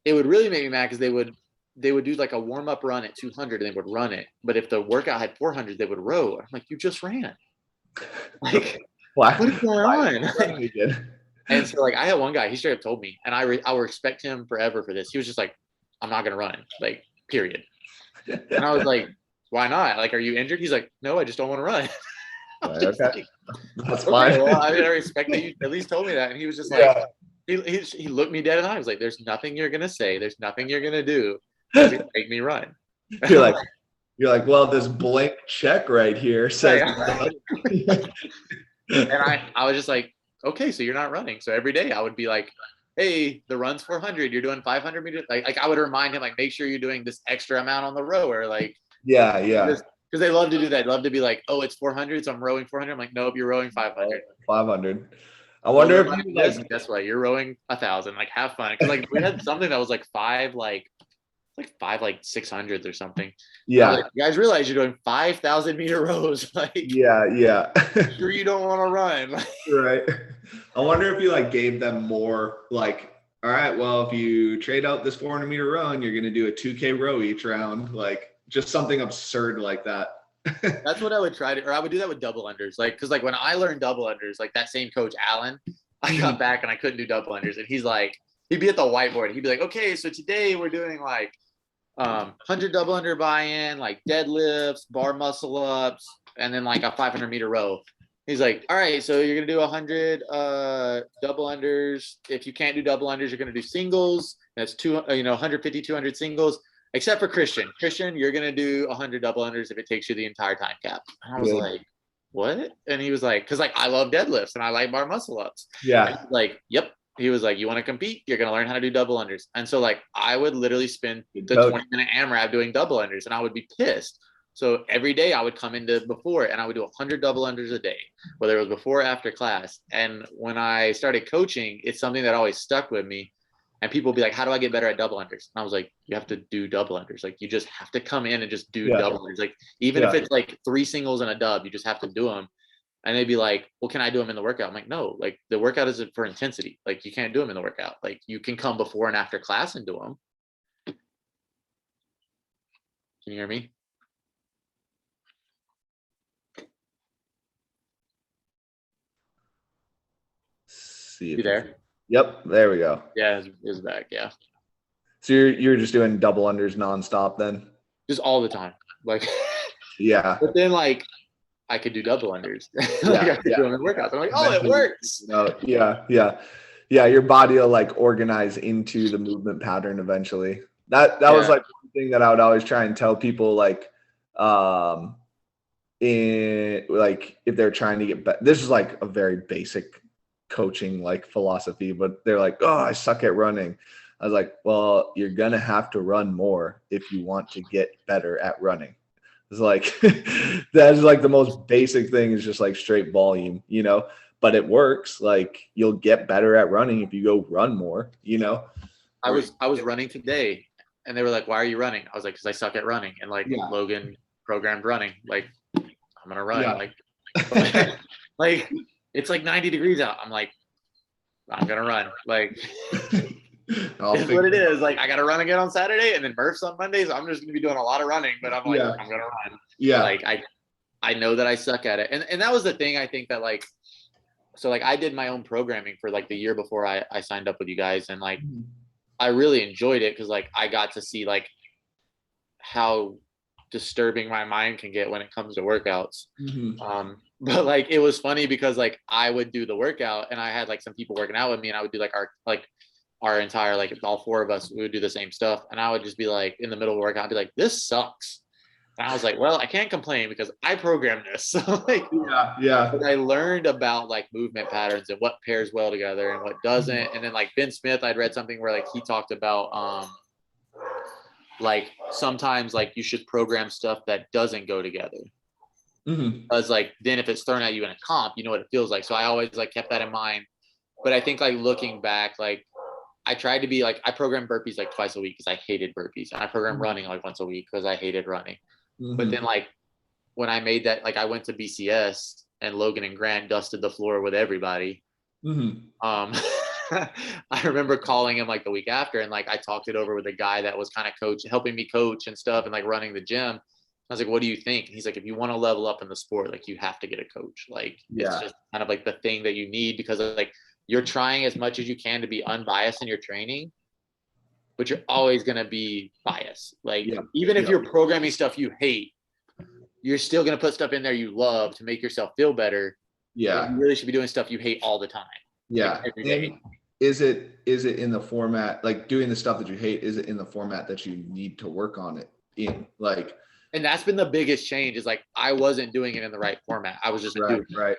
really make me mad because they would do like a warm-up run at 200 and they would run it. But if the workout had 400, they would row. I'm like, you just ran. Like, what is going on? And so like, I had one guy, he straight up told me, and I will respect him forever for this. He was just like, I'm not going to run, like, period. And I was like, why not? Like, are you injured? He's like, no, I just don't want to run. Like, that's fine. Well, I respect that you at least told me that. And he was just like, he looked me dead in the eye. He was like, there's nothing you're going to say. There's nothing you're going to do. Make me run. You're like, well, this blank check right here says. And I was just like, okay, so you're not running. So every day I would be like, hey, the run's 400. You're doing 500 meters. Like I would remind him, like, make sure you're doing this extra amount on the rower. Like, yeah. Because they love to do that. Love to be like, oh, it's 400, so I'm rowing 400. I'm like, nope, you're rowing 500. 500. I wonder if guess what, you're rowing 1,000. Like, have fun. Because like we had something that was like 5 like like 600s or something. Yeah. Like, you guys realize you're doing 5,000 meter rows. Like, yeah. sure you don't want to run. Right. I wonder if you like gave them more like, all right, well, if you trade out this 400-meter run, you're going to do a 2K row each round, like just something absurd like that. That's what I would try to, or I would do that with double unders. Like, cause like when I learned double unders, like that same coach, Allen, I got back and I couldn't do double unders. And he's like, he'd be at the whiteboard. He'd be like, okay, so today we're doing like 100 double under buy-in, like deadlifts, bar muscle ups, and then like a 500-meter row. He's like, all right, so you're gonna do 100 double unders. If you can't do double unders, you're gonna do singles. That's 150, 200 singles. Except for Christian. Christian, you're gonna do 100 double unders if it takes you the entire time cap. And I was like, what? And he was like, because like I love deadlifts and I like bar muscle ups. Yeah. Like, yep. He was like, you want to compete? You're gonna learn how to do double unders. And so like I would literally spend the 20-minute AMRAP doing double unders, and I would be pissed. So every day I would come into before and I would do 100 double unders a day, whether it was before or after class. And when I started coaching, it's something that always stuck with me. And people would be like, how do I get better at double unders? And I was like, you have to do double unders. Like, you just have to come in and just do double unders. Like, even if it's like 3 singles and a dub, you just have to do them. And they'd be like, well, can I do them in the workout? I'm like, no, like the workout is for intensity. Like, you can't do them in the workout. Like, you can come before and after class and do them. Can you hear me? See you there? Yep, there we go. Yeah, it's back. Yeah. So you're just doing double unders nonstop then? Just all the time. Like, yeah. But then like I could do double unders. Like, I could do them in workouts. I'm like, oh, it works. Yeah. Your body will like organize into the movement pattern eventually. That was like one thing that I would always try and tell people, like, in like if they're trying to get better. This is like a very basic coaching like philosophy, but they're like, oh, I suck at running. I was like, well, you're gonna have to run more if you want to get better at running. It's like that's like the most basic thing, is just like straight volume, but it works. Like, you'll get better at running if you go run more, I was running today and they were like, why are you running? I was like, because I suck at running. And like Logan programmed running. Like, I'm gonna run. Like like it's like 90 degrees out. I'm like, I'm gonna run. Like, it's what it is. Like, I gotta run again on Saturday and then Murph's on Monday. So I'm just gonna be doing a lot of running, but I'm like, I'm gonna run. Yeah. Like, I know that I suck at it. And that was the thing. I think that like, so like I did my own programming for like the year before I signed up with you guys. And like, I really enjoyed it because like I got to see like how disturbing my mind can get when it comes to workouts. But like it was funny because like I would do the workout and I had like some people working out with me, and I would do like our entire, like all 4 of us, we would do the same stuff, and I would just be like in the middle of the workout, I'd be like, this sucks. And I was like, well, I can't complain because I programmed this. So like, but I learned about like movement patterns and what pairs well together and what doesn't. And then like Ben Smith, I'd read something where like he talked about like sometimes like you should program stuff that doesn't go together. Because like then if it's thrown at you in a comp, you know what it feels like. So I always like kept that in mind. But I think like looking back, like I tried to be like, I programmed burpees like twice a week because I hated burpees, and I programmed running like once a week because I hated running. But then like when I made that, like I went to BCS and Logan and Grant dusted the floor with everybody. I remember calling him like the week after, and like I talked it over with a guy that was kind of helping me coach and stuff and like running the gym. I was like, what do you think? And he's like, if you want to level up in the sport, like you have to get a coach. Like it's just kind of like the thing that you need, because like you're trying as much as you can to be unbiased in your training, but you're always going to be biased. Like even if you're programming stuff you hate, you're still going to put stuff in there you love to make yourself feel better. Yeah. You really should be doing stuff you hate all the time. Yeah. Like every day. Is it in the format, like doing the stuff that you hate, is it in the format that you need to work on it in? Like, and that's been the biggest change, is like I wasn't doing it in the right format. I was just doing it. Right.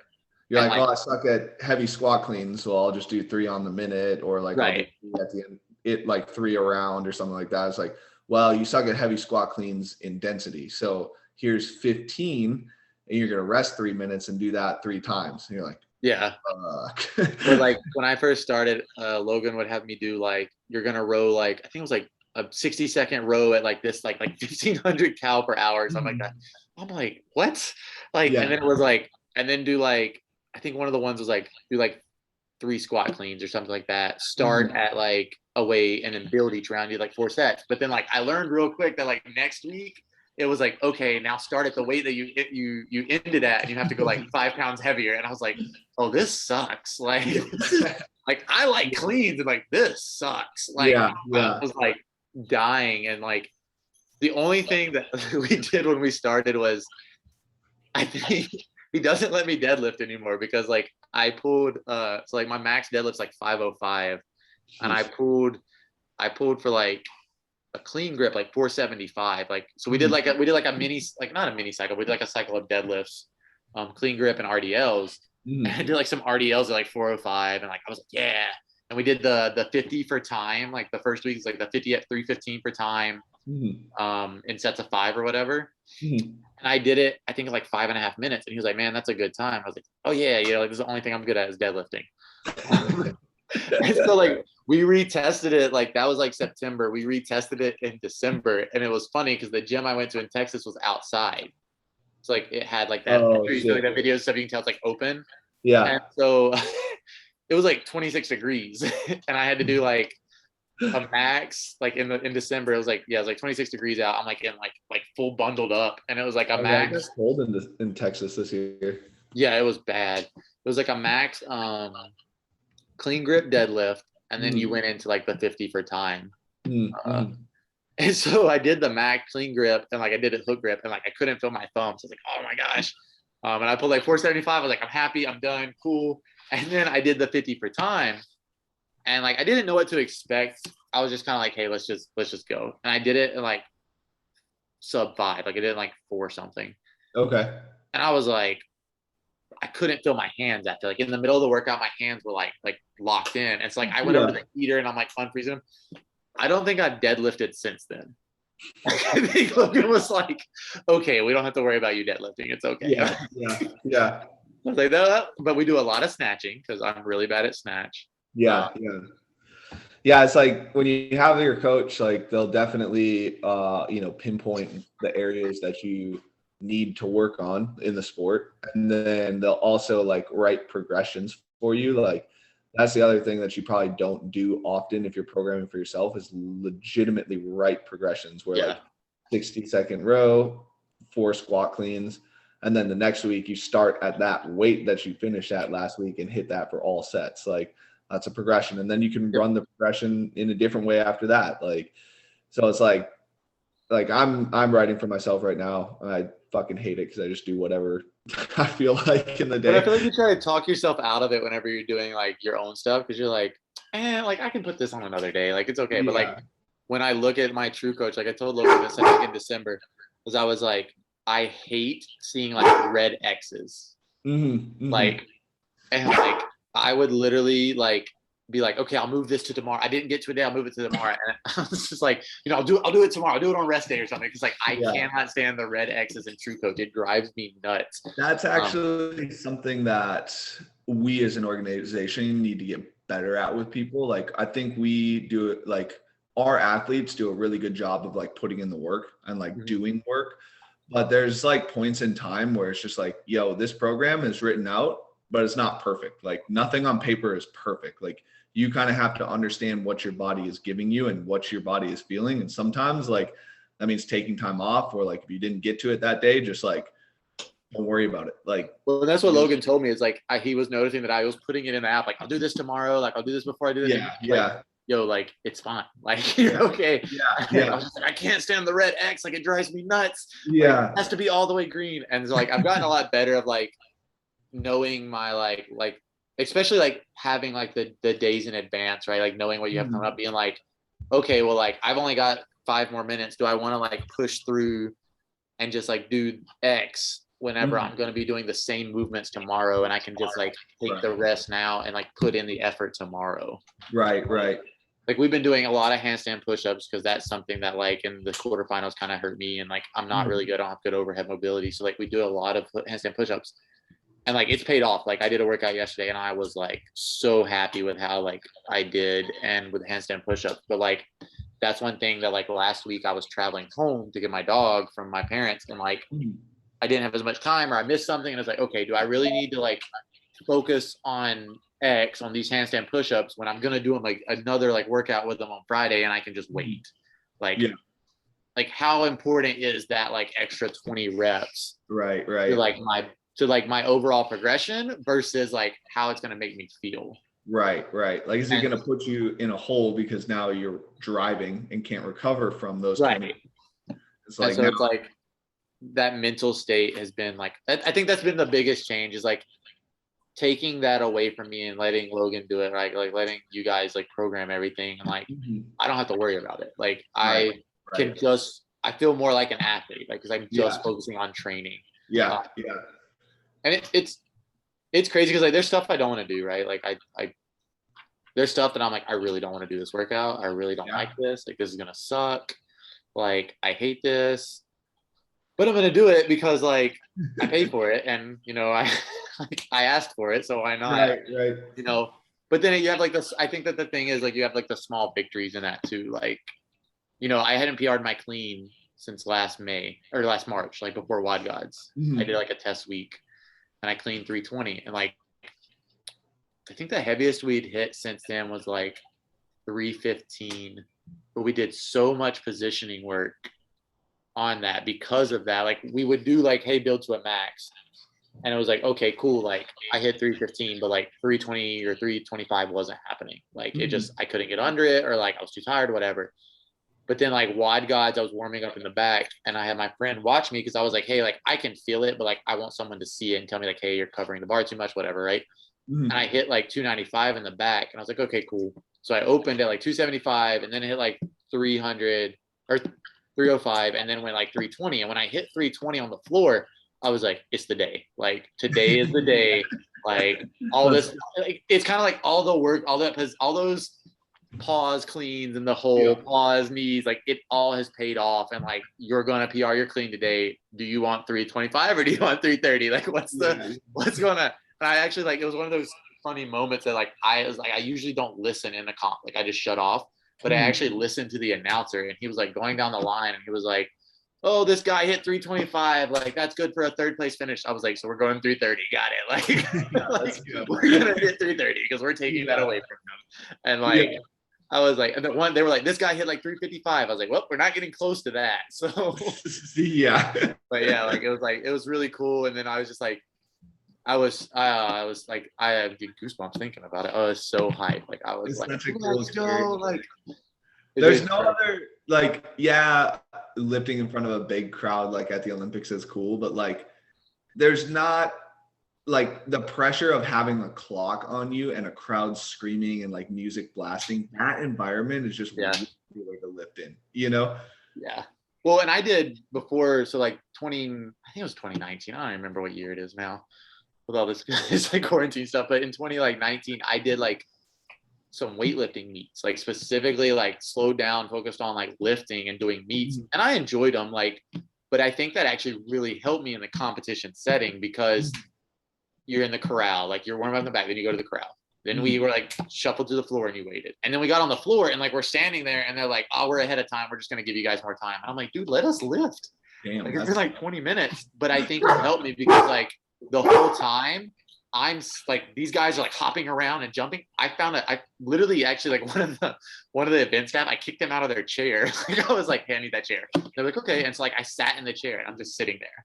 You're like, oh, I suck at heavy squat cleans, so I'll just do 3 on the minute, or like I'll do at the end, it like 3 around or something like that. It's like, well, you suck at heavy squat cleans in density, so here's 15, and you're gonna rest 3 minutes and do that 3 times. And you're like, Or like when I first started, Logan would have me do like, you're gonna row like, I think it was like a 60-second row at like this, like 1,500 cal per hour, something like that. I'm like, what? Like, and then it was like, and then do like, I think one of the ones was like, do like 3 squat cleans or something like that. Start at like a weight and then build each round, do like 4 sets. But then like I learned real quick that like next week it was like, okay, now start at the weight that you ended at, and you have to go like 5 pounds heavier. And I was like, oh, this sucks. Like, like I like cleans, and like this sucks. Like I was like dying. And like the only thing that we did when we started was, I think he doesn't let me deadlift anymore, because like I pulled so like my max deadlift's like 505, and I pulled for like a clean grip like 475. Like, so we did like a mini, like not a mini cycle, we did like a cycle of deadlifts, clean grip and RDLs. And I did like some RDLs at like 405, and like I was like, yeah. And we did the 50 for time, like the first week is like the 50 at 315 for time, in sets of 5 or whatever. And I did it, I think, in like 5.5 minutes. And he was like, man, that's a good time. I was like, oh yeah, you know, like this is the only thing I'm good at is deadlifting. And so like we retested it, like that was like September. We retested it in December, and it was funny because the gym I went to in Texas was outside. So like it had like that, like that video stuff, you can tell it's like open. Yeah. And so it was like 26 degrees, and I had to do like a max like in December. It was like, yeah, it was like 26 degrees out. I'm like in like full bundled up, and it was like a max. It's cold in Texas this year. Yeah, it was bad. It was like a max clean grip deadlift, and then you went into like the 50 for time. And so I did the max clean grip, and like I did a hook grip, and like I couldn't feel my thumbs. So I was like, oh my gosh. And I pulled like 475. I was like, I'm happy, I'm done, cool. And then I did the 50 for time, and like I didn't know what to expect. I was just kind of like, hey, let's just go. And I did it in like sub 5. Like I did it like 4 something. Okay. And I was like, I couldn't feel my hands after, like in the middle of the workout, my hands were like locked in. And so like I went over to the heater, and I'm like unfreezing them. I don't think I've deadlifted since then. I think Logan was like, okay, we don't have to worry about you deadlifting. It's okay. Yeah. I was like, no, but we do a lot of snatching because I'm really bad at snatch. Yeah. It's like when you have your coach, like they'll definitely, pinpoint the areas that you need to work on in the sport. And then they'll also like write progressions for you. Like that's the other thing that you probably don't do often if you're programming for yourself, is legitimately write progressions where like 60-second row, 4 squat cleans. And then the next week you start at that weight that you finished at last week and hit that for all sets. Like that's a progression. And then you can run the progression in a different way after that. Like, so it's like I'm writing for myself right now. And I fucking hate it because I just do whatever I feel like in the day. But I feel like you try to talk yourself out of it whenever you're doing like your own stuff, because you're like, like I can put this on another day. Like it's okay. But like when I look at my true coach, like I told Logan this I think in December, because I was like, I hate seeing like red X's. Like, and like I would literally like be like, okay, I'll move this to tomorrow. I didn't get to a day, I'll move it to tomorrow. And I was just like, I'll do it tomorrow. I'll do it on rest day or something. Because like I cannot stand the red X's in True Coach. It drives me nuts. That's actually something that we as an organization need to get better at with people. Like I think we do it, like our athletes do a really good job of like putting in the work and like doing work. But there's like points in time where it's just like, yo, this program is written out, but it's not perfect. Like nothing on paper is perfect. Like you kind of have to understand what your body is giving you and what your body is feeling. And sometimes like that means taking time off, or like if you didn't get to it that day, just like don't worry about it. Like, well, that's what Logan told me. Is like he was noticing that I was putting it in the app. Like I'll do this tomorrow. Like I'll do this before I do this. Like, yo, like it's fine. Like you're okay. I was just like, I can't stand the red X. Like it drives me nuts. Like, it has to be all the way green. And so like I've gotten a lot better of like knowing my like especially like having like the days in advance, right? Like knowing what you have coming up, being like, okay, well, like I've only got 5 more minutes. Do I want to like push through and just like do X whenever I'm going to be doing the same movements tomorrow, and I can just like take the rest now and like put in the effort tomorrow. Right. Like we've been doing a lot of handstand push-ups because that's something that like in the quarterfinals kind of hurt me, and like I'm not really good. I don't have good overhead mobility, so like we do a lot of handstand push-ups, and like it's paid off. Like I did a workout yesterday, and I was like so happy with how like I did and with handstand push-ups. But like that's one thing that like last week I was traveling home to get my dog from my parents, and like I didn't have as much time, or I missed something, and it's like, okay, do I really need to like focus on X on these handstand push-ups when I'm gonna do them like another like workout with them on Friday, and I can just wait? Like, like how important is that like extra 20 reps? Right. To like my overall progression versus like how it's gonna make me feel. Right. Like, is it going to put you in a hole because now you're driving and can't recover from those? Right. It's like, and so it's like that mental state has been like, I think that's been the biggest change, is like taking that away from me and letting Logan do it, right? Like letting you guys like program everything, and like I don't have to worry about it. Like I can just, I feel more like an athlete, like because I'm just focusing on training. And it's crazy because like there's stuff I don't want to do, right? Like I there's stuff that I'm like, I really don't want to do this workout. I really don't like this. Like this is gonna suck. Like I hate this, but I'm gonna do it because like I pay for it, and you know I asked for it, so why not? Right. You know, but then you have like this. I think that the thing is like you have like the small victories in that too. Like, you know, I hadn't PR'd my clean since last March, like before Wad Gods. I did like a test week, and I cleaned 320, and like I think the heaviest we'd hit since then was like 315, but we did so much positioning work on that because of that. Like we would do like, hey, build to a max, and it was like, okay, cool, like I hit 315, but like 320 or 325 wasn't happening. Like it just, I couldn't get under it, or like I was too tired, whatever. But then like Wad Gods, I was warming up in the back, and I had my friend watch me because I was like, hey, like I can feel it, but like I want someone to see it and tell me like, hey, you're covering the bar too much, whatever, right? And I hit like 295 in the back, and I was like, okay, cool. So I opened at like 275, and then it hit like 300 or 305, and then went like 320. And when I hit 320 on the floor, I was like, it's the day. Like today is the day. Like all this, like, it's kind of like all the work, all those pause cleans and the whole pause knees, like it all has paid off. And like you're gonna PR your clean today. Do you want 325 or do you want 330? Like what's going on? And I actually like, it was one of those funny moments that like I was like, I usually don't listen in the comp, like I just shut off, but I actually listened to the announcer, and he was like going down the line, and he was like, oh, this guy hit 325, like that's good for a third place finish. I was like, so we're going 330, got it. Like we're gonna hit 330 because we're taking that away from him. And like I was like, and the one, they were like, this guy hit like 355. I was like, well, we're not getting close to that. So but yeah, like it was really cool. And then I was just like, I was like, I get goosebumps thinking about it. I was so hyped. Like I was it's like, such a cool experience. Like there's no other, like, lifting in front of a big crowd like at the Olympics is cool, but like there's not like the pressure of having a clock on you and a crowd screaming and like music blasting. That environment is just really like to lift in, you know? Yeah. Well, and I did before, so like I think it was 2019. I don't remember what year it is now with all this it's like quarantine stuff. But in 2019, I did like some weightlifting meets, like specifically like slowed down, focused on like lifting and doing meets. And I enjoyed them, like, but I think that actually really helped me in the competition setting because you're in the corral, like you're warming up in the back, then you go to the corral. Then we were like shuffled to the floor and you waited. And then we got on the floor and like we're standing there and they're like, oh, we're ahead of time. We're just going to give you guys more time. And I'm like, dude, let us lift. Damn, like it's been like 20 minutes. But I think it helped me because like the whole time I'm like, these guys are like hopping around and jumping. I literally actually like one of the event staff, I kicked them out of their chair. Like I was like, hey, I need that chair. They're like, okay. And so like I sat in the chair and I'm just sitting there.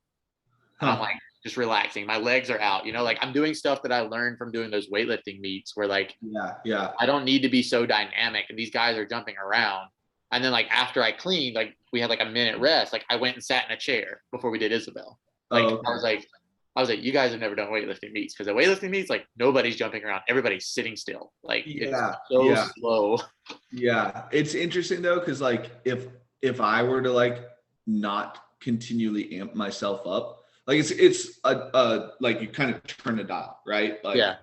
And I'm like, just relaxing. My legs are out, you know, like I'm doing stuff that I learned from doing those weightlifting meets where like, I don't need to be so dynamic and these guys are jumping around. And then like, after I cleaned, like we had like a minute rest. Like I went and sat in a chair before we did Isabel. Like I was like, you guys have never done weightlifting meets because the weightlifting meets, like nobody's jumping around. Everybody's sitting still. Like it's so slow. Yeah. It's interesting though. Cause like if I were to like not continually amp myself up, like it's a like you kind of turn a dial, right? Like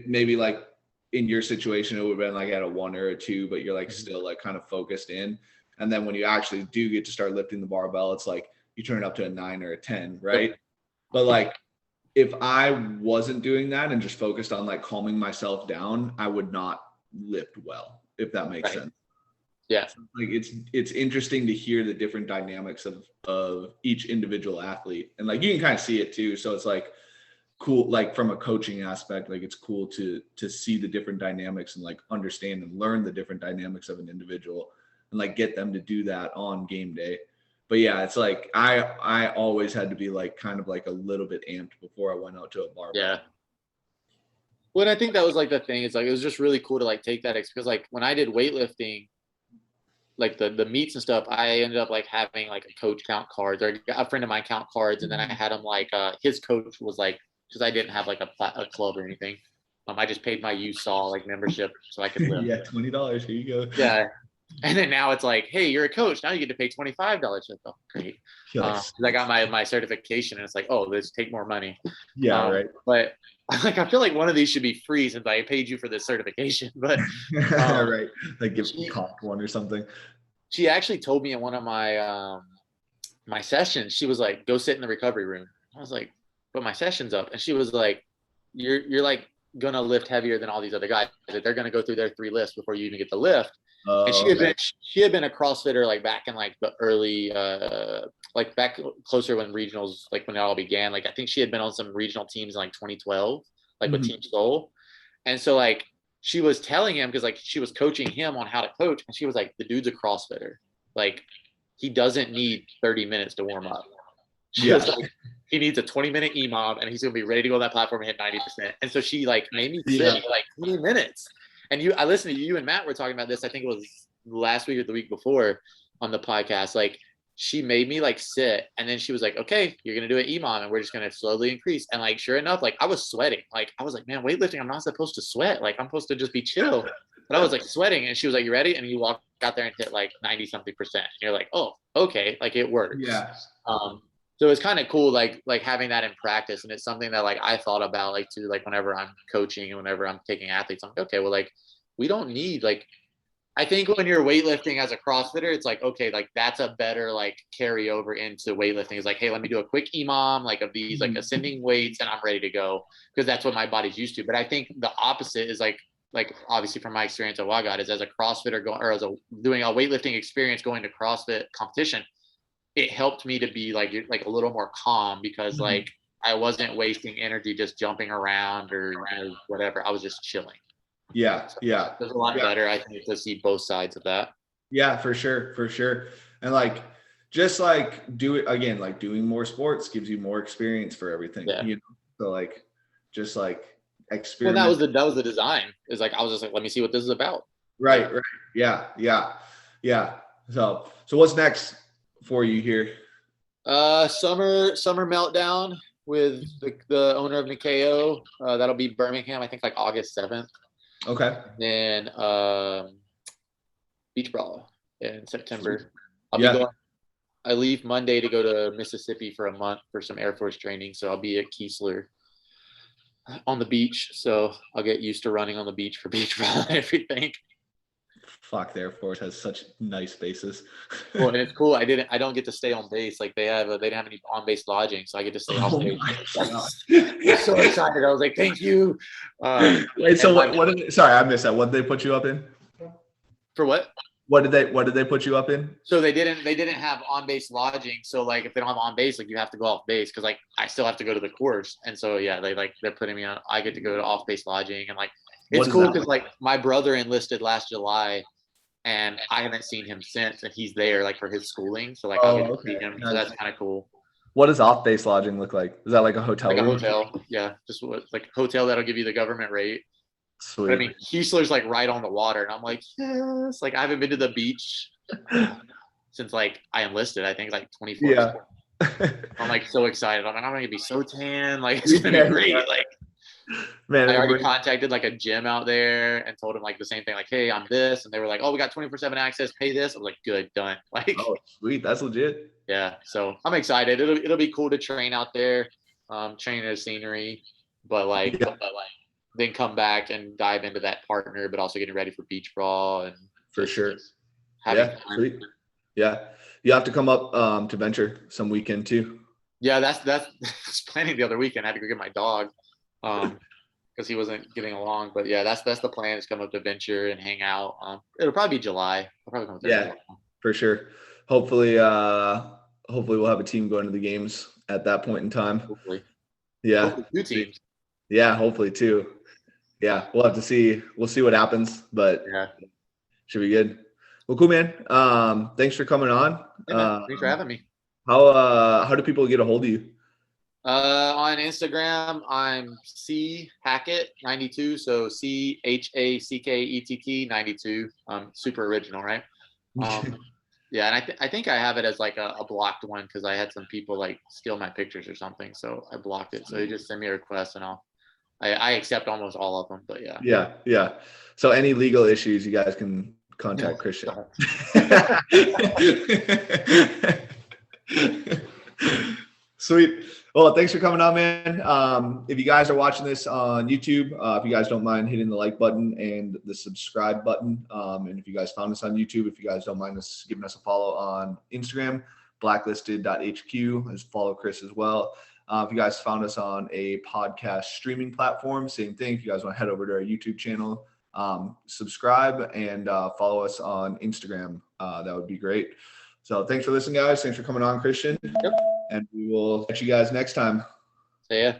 maybe like in your situation, it would have been like at a 1 or a 2, but you're like still like kind of focused in. And then when you actually do get to start lifting the barbell, it's like you turn it up to a 9 or a 10, right? But like if I wasn't doing that and just focused on like calming myself down, I would not lift well, if that makes sense. Yeah. So, like it's interesting to hear the different dynamics of each individual athlete, and like you can kind of see it too. So it's like cool, like from a coaching aspect, like it's cool to see the different dynamics and like understand and learn the different dynamics of an individual and like get them to do that on game day. But yeah, it's like I always had to be like kind of like a little bit amped before I went out to a barbell. Yeah. Well, I think that was like the thing. It's like it was just really cool to like take that because like when I did weightlifting, like the meets and stuff, I ended up like having like a coach count cards or a friend of mine count cards, and then I had him like his coach was like, because I didn't have like a club or anything. I just paid my USAW like membership so I could lift. Yeah, $20. Here you go. Yeah. And then now it's like, hey, you're a coach. Now you get to pay $25. Oh, great. I got my certification, and it's like, oh, let's take more money. Yeah, right. But like, I feel like one of these should be free since I paid you for this certification. But right, like give comp one or something. She actually told me in one of my my sessions, she was like, go sit in the recovery room. I was like, but my session's up. And she was like, you're like gonna lift heavier than all these other guys. They're gonna go through their 3 lifts before you even get the lift. And she had been a CrossFitter like back in like the early like back closer when regionals, like when it all began. Like I think she had been on some regional teams in like 2012, like with Team Soul. And so like she was telling him, because like she was coaching him on how to coach, and she was like, the dude's a CrossFitter. Like he doesn't need 30 minutes to warm up. She was like, he needs a 20-minute EMOM and he's gonna be ready to go on that platform and hit 90%. And so she like made me sit for like 20 minutes. And I listened to you and Matt were talking about this. I think it was last week or the week before on the podcast. Like she made me like sit, and then she was like, okay, you're going to do an EMOM and we're just going to slowly increase. And like, sure enough, like I was sweating. Like I was like, man, weightlifting, I'm not supposed to sweat. Like I'm supposed to just be chill. But I was like sweating, and she was like, you ready? And you walk out there and hit like 90-something%. And you're like, oh, okay. Like it works. Yeah. So it's kind of cool, like having that in practice. And it's something that like I thought about like too, like whenever I'm coaching and whenever I'm taking athletes, I'm like, okay, well, like we don't need like, I think when you're weightlifting as a CrossFitter, it's like, okay, like that's a better like carryover into weightlifting. It's like, hey, let me do a quick EMOM, like of these like ascending weights, and I'm ready to go, because that's what my body's used to. But I think the opposite is like obviously from my experience at WAGOT is as a CrossFitter going, or as a doing a weightlifting experience going to CrossFit competition, it helped me to be like a little more calm, because like I wasn't wasting energy just jumping around or whatever. I was just chilling. Yeah. There's a lot better, I think, to see both sides of that. Yeah, for sure. And like just like do it again, like doing more sports gives you more experience for everything. Yeah. You know? So like just like experiment. Well, that was the design. Is like I was just like, let me see what this is about. Right. Yeah. So what's next for you here? Summer meltdown with the owner of Nikeo. That'll be Birmingham, I think like August 7th. Okay. And then beach brawl in September. I'll be going. I leave Monday to go to Mississippi for a month for some Air Force training. So I'll be at Keesler on the beach. So I'll get used to running on the beach for beach brawl and everything. Fuck, the Air Force has such nice bases. Well, and it's cool. I don't get to stay on base. Like they didn't have any on base lodging, so I get to stay off base. I'm so excited. I was like, thank you. Wait, so sorry, I missed that. What did they put you up in? For what? What did they put you up in? So they didn't have on base lodging. So like if they don't have on base, like you have to go off base, because like I still have to go to the course. And so yeah, they're putting me on. I get to go to off base lodging, and like it's cool because like my brother enlisted last July, and I haven't seen him since, and he's there like for his schooling. So like I'll get to see him. So that's kind of cool. What does off base lodging look like? Is that like a hotel? Like room? a hotel, yeah, just like a hotel that'll give you the government rate. Sweet. But I mean, Keesler's like right on the water, and I'm like, yes. Like I haven't been to the beach since like I enlisted. I think like 24. Yeah. I'm like so excited. I'm gonna be so tan. Like it's gonna be great. Like man, I already contacted like a gym out there and told them like the same thing. Like, hey, I'm this, and they were like, oh, we got 24/7 access. Pay this. I was like, good, done. Like, oh, sweet, that's legit. Yeah, so I'm excited. It'll be cool to train out there, train the scenery, but then come back and dive into that partner, but also getting ready for beach brawl and for sure. Yeah, sweet. Yeah, you have to come up to Venture some weekend too. Yeah, that's planning the other weekend. I had to go get my dog, because because he wasn't getting along. But yeah, that's the plan, is come up to Venture and hang out. It'll probably be July. I'll probably come up there in Yeah, July. for sure. Hopefully, hopefully we'll have a team going to the games at that point in time. Hopefully. Yeah. Hopefully 2 teams. Yeah, hopefully too. Yeah, we'll have to see. We'll see what happens, but Yeah. should be good. Well, cool, man. Thanks for coming on. Hey, man, thanks for having me. How do people get a hold of you? On Instagram, I'm C Hackett 92. So CHACKETT 92. Super original, right? Yeah, and I think I have it as like a blocked one because I had some people like steal my pictures or something, so I blocked it. So you just send me a request and I accept almost all of them. But yeah. Yeah. So any legal issues, you guys can contact Christian. Sweet. Well, thanks for coming on, man. If you guys are watching this on YouTube, if you guys don't mind hitting the like button and the subscribe button, and if you guys found us on YouTube, if you guys don't mind giving us a follow on Instagram, blacklisted.hq, as follow Chris as well. If you guys found us on a podcast streaming platform, same thing. If you guys want to head over to our YouTube channel, subscribe and follow us on Instagram. That would be great. So thanks for listening, guys. Thanks for coming on, Christian. Yep. And we will catch you guys next time. See ya.